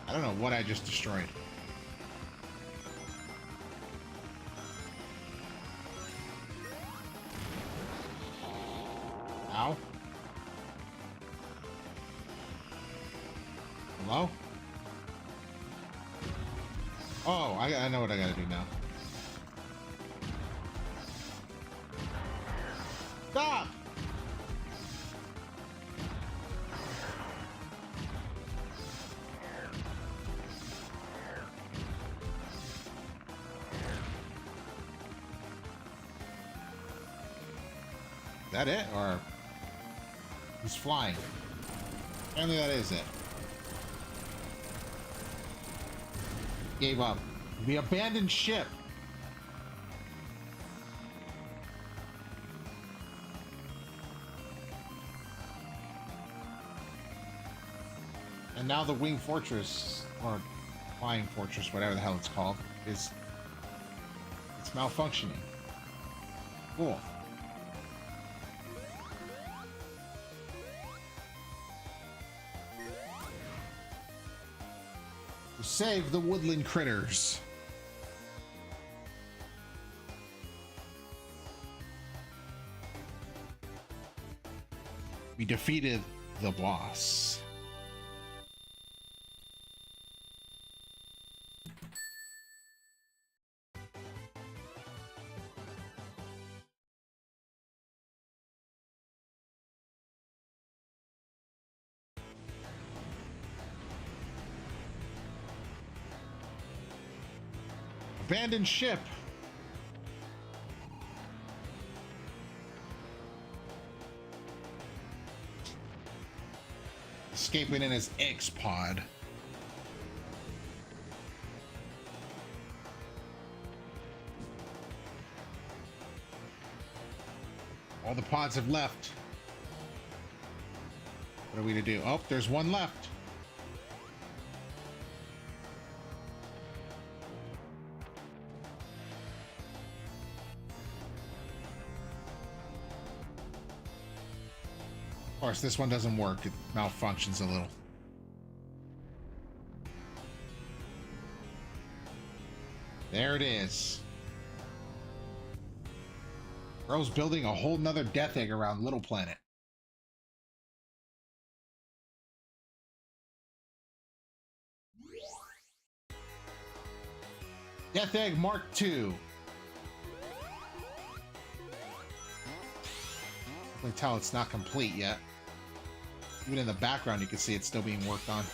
I don't know what I just destroyed. Ow. Hello? Oh, I know what I gotta do now. Stop! Is that it? Or he's flying? Apparently that is it. Gave up. The abandoned ship. And now the Wing Fortress, or Flying Fortress, whatever the hell it's called, it's malfunctioning. Cool. Save the woodland critters. We defeated the boss. Abandoned ship. Escaping in his X-Pod. All the pods have left. What are we to do? Oh, there's one left. Of course, this one doesn't work. It malfunctions a little. There it is. Bro's building a whole nother death egg around Little Planet. Death Egg Mark II. can tell it's not complete yet. Even in the background, you can see it's still being worked on.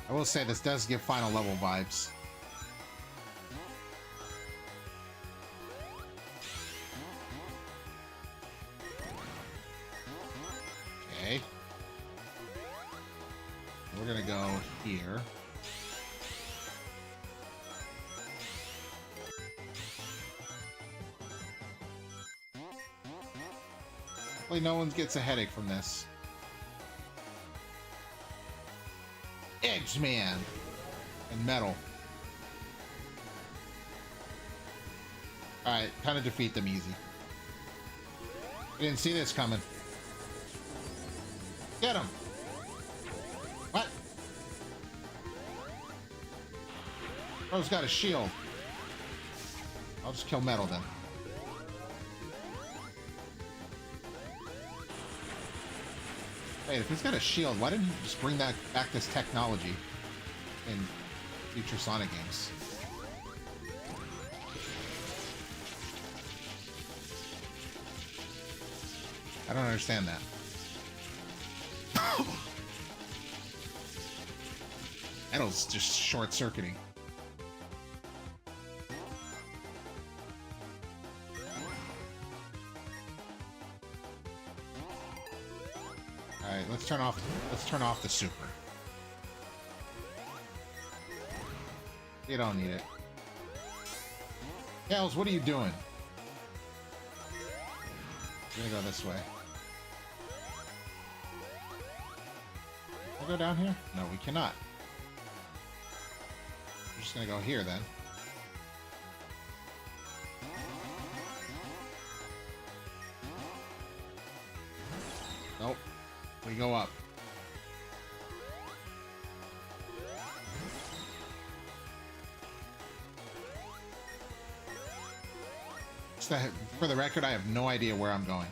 I will say this does give final level vibes. Okay. We're gonna go here. Hopefully no one gets a headache from this. Eggs, man! And metal. Alright, kind of defeat them easy. I didn't see this coming. Get him! What? Bro's got a shield. I'll just kill metal then. Wait, if he's got a shield, why didn't he just bring back this technology in future Sonic games? I don't understand that. Metal's just short-circuiting. Alright, let's turn off the super. You don't need it. Tails, what are you doing? We're gonna go this way. Can I go down here? No, we cannot. We're just gonna go here then. Nope. We go up. For the record, I have no idea where I'm going.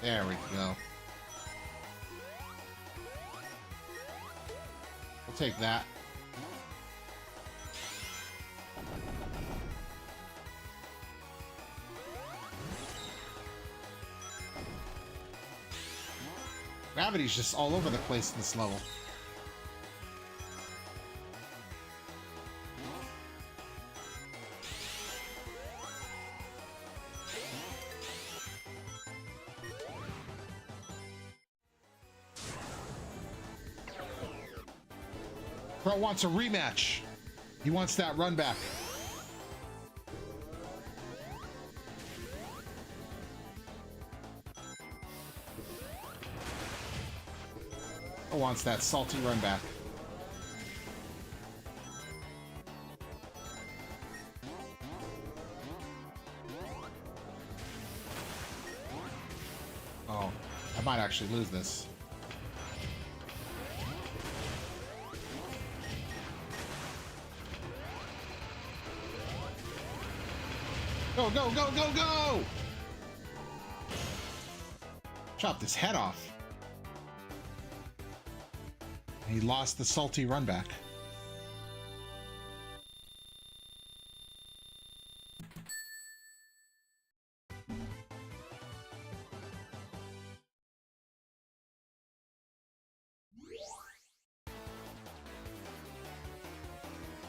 There we go. We'll take that. Gravity's just all over the place in this level. Bro wants a rematch. He wants that run back. Bro wants that salty run back. Oh, I might actually lose this. Go, go, go, go, go! Chop his head off. He lost the salty run back.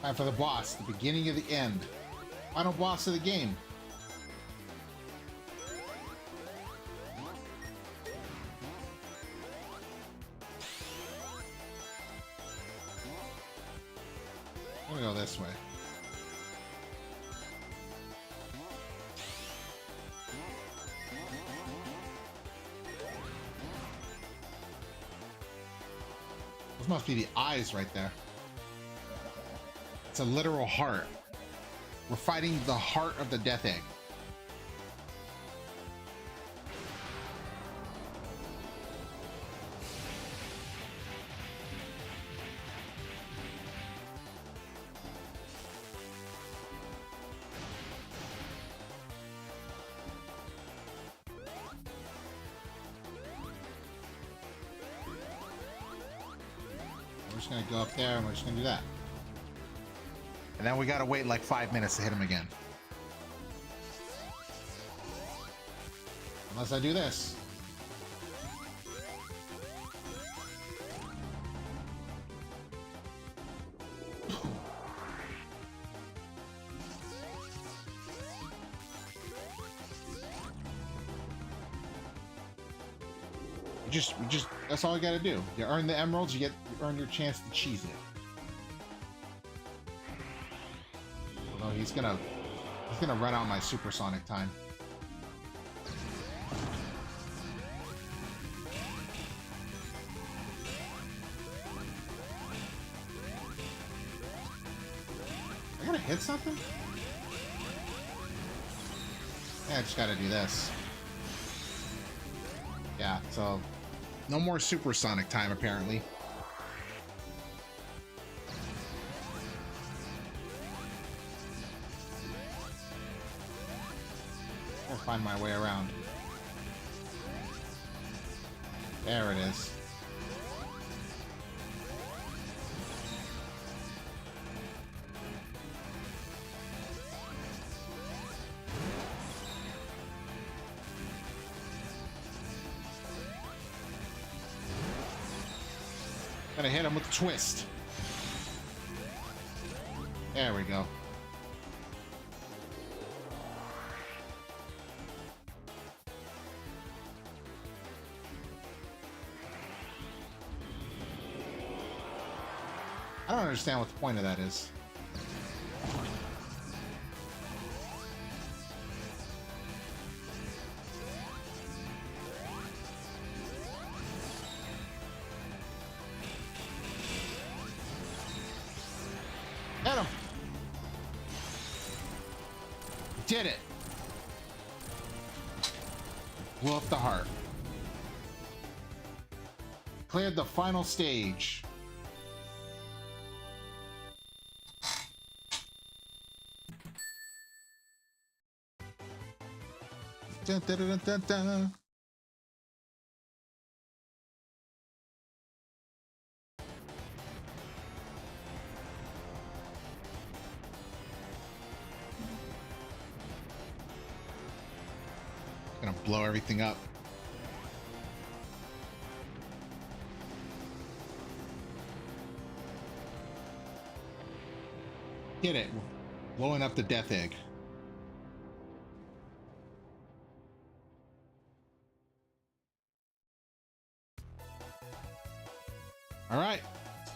Time for the boss, the beginning of the end. Final boss of the game. I'm gonna go this way. Those must be the eyes right there. It's a literal heart. We're fighting the heart of the Death Egg. just gonna go up there and we're just gonna do that. And then we gotta wait like 5 minutes to hit him again. Unless I do this. Just that's all you gotta do. You earn the emeralds, you earn your chance to cheese it. Although he's gonna run out my supersonic time. I gotta hit something? Yeah, I just gotta do this. Yeah, so no more supersonic time apparently. I'll find my way around. There it is. Gotta hit him with a twist. There we go. I don't understand what the point of that is. Hit him! Did it! Blew up the heart. Cleared the final stage. Dun, dun, dun, dun, dun. Gonna blow everything up. Get it. Blowing up the death egg. All right.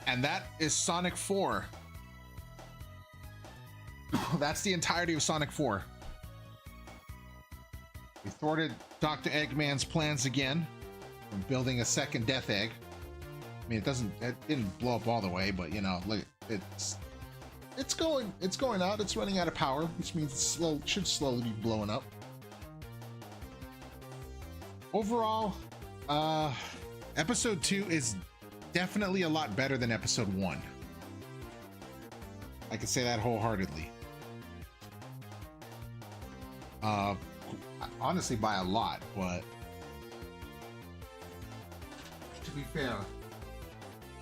And that is Sonic 4. That's the entirety of Sonic 4. We thwarted Dr. Eggman's plans again from building a second death egg. I mean, it didn't blow up all the way, but you know, look, it's going out. It's running out of power, which means it should slowly be blowing up. Overall, episode 2 is definitely a lot better than episode 1. I can say that wholeheartedly. Honestly, by a lot, but to be fair,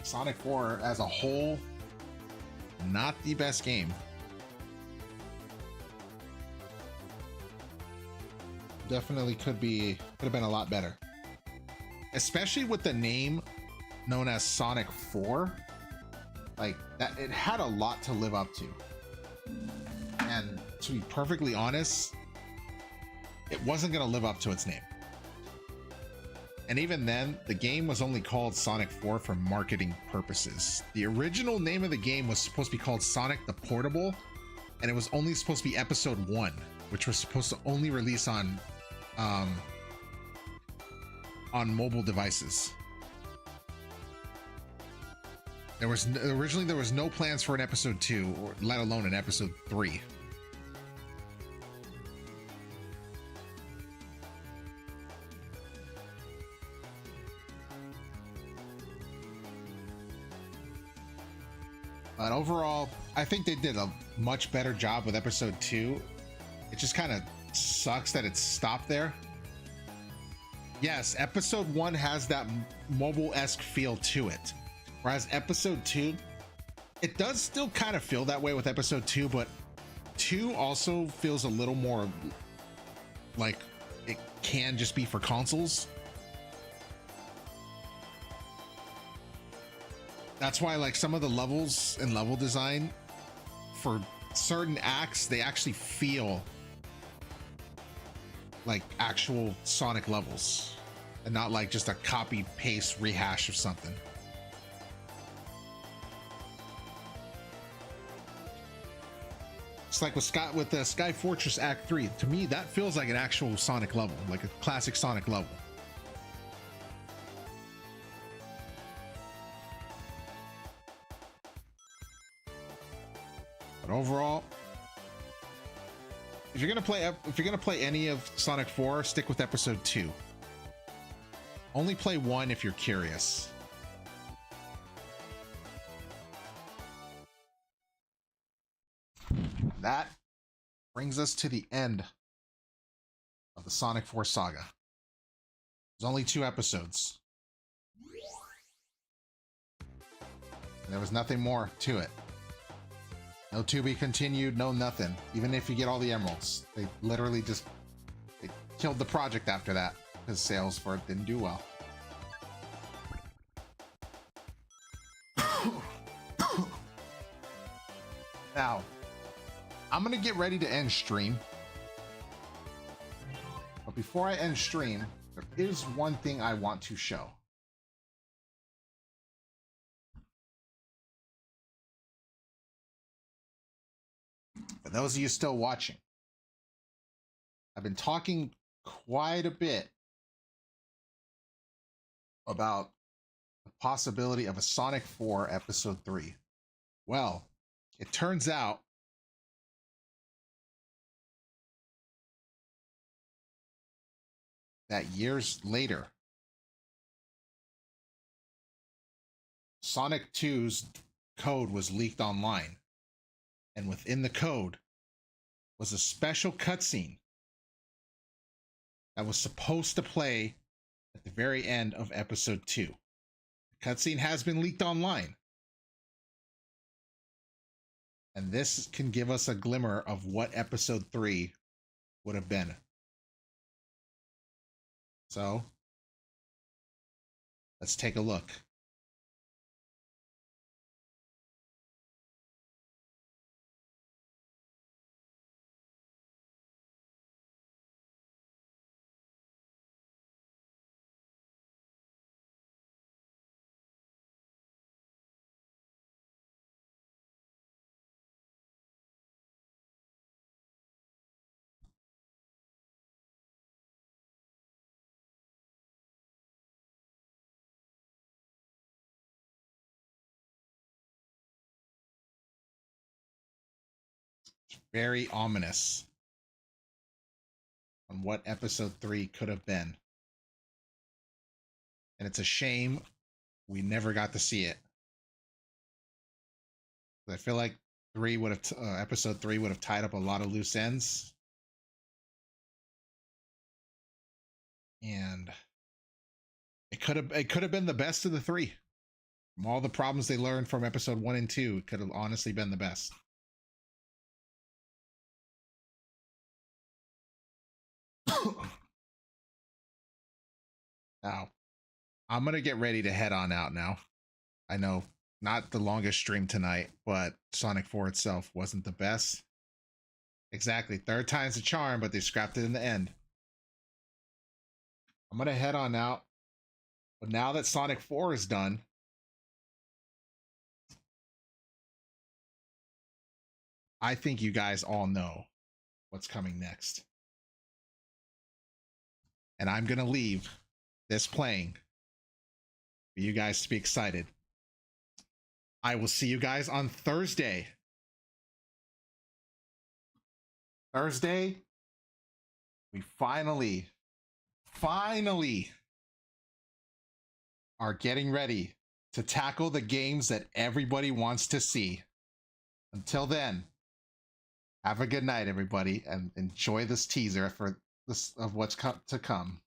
Sonic 4 as a whole, not the best game. Definitely could have been a lot better, especially with the name known as Sonic 4. Like that, it had a lot to live up to, and to be perfectly honest, it wasn't going to live up to its name. And even then, the game was only called Sonic 4 for marketing purposes. The original name of the game was supposed to be called Sonic the Portable, and it was only supposed to be episode 1, which was supposed to only release on mobile devices. Originally there was no plans for an episode 2, or let alone an episode 3. But overall, I think they did a much better job with episode 2. It just kind of sucks that it stopped there. Yes, episode 1 has that mobile-esque feel to it. Whereas episode 2, it does still kind of feel that way with episode 2, but 2 also feels a little more like it can just be for consoles. That's why like some of the levels and level design for certain acts, they actually feel like actual Sonic levels and not like just a copy paste rehash of something. It's like with the Sky Fortress Act 3. To me, that feels like an actual Sonic level, like a classic Sonic level. But overall, if you're gonna play any of Sonic 4, stick with episode 2. Only play 1 if you're curious. That brings us to the end of the Sonic 4 saga. There's only 2 episodes. And there was nothing more to it. No to be continued, no nothing. Even if you get all the emeralds. They literally just killed the project after that because sales for it didn't do well. Now, I'm gonna get ready to end stream. But before I end stream, there is one thing I want to show. For those of you still watching, I've been talking quite a bit about the possibility of a Sonic 4 Episode 3. Well, it turns out that years later, Sonic 2's code was leaked online. And within the code was a special cutscene that was supposed to play at the very end of episode 2. The cutscene has been leaked online. And this can give us a glimmer of what episode 3 would have been. So, let's take a look. Very ominous on what episode 3 could have been. And it's a shame we never got to see it. I feel like episode 3 would have tied up a lot of loose ends. And it could have been the best of the 3. From all the problems they learned from episode 1 and 2, it could have honestly been the best. Now, I'm going to get ready to head on out now. I know, not the longest stream tonight, but Sonic 4 itself wasn't the best. Exactly, 3rd time's the charm, but they scrapped it in the end. I'm going to head on out. But now that Sonic 4 is done, I think you guys all know what's coming next. And I'm going to leave this playing for you guys to be excited. I will see you guys on Thursday. Thursday, we finally are getting ready to tackle the games that everybody wants to see. Until then, have a good night, everybody, and enjoy this teaser for this of what's to come.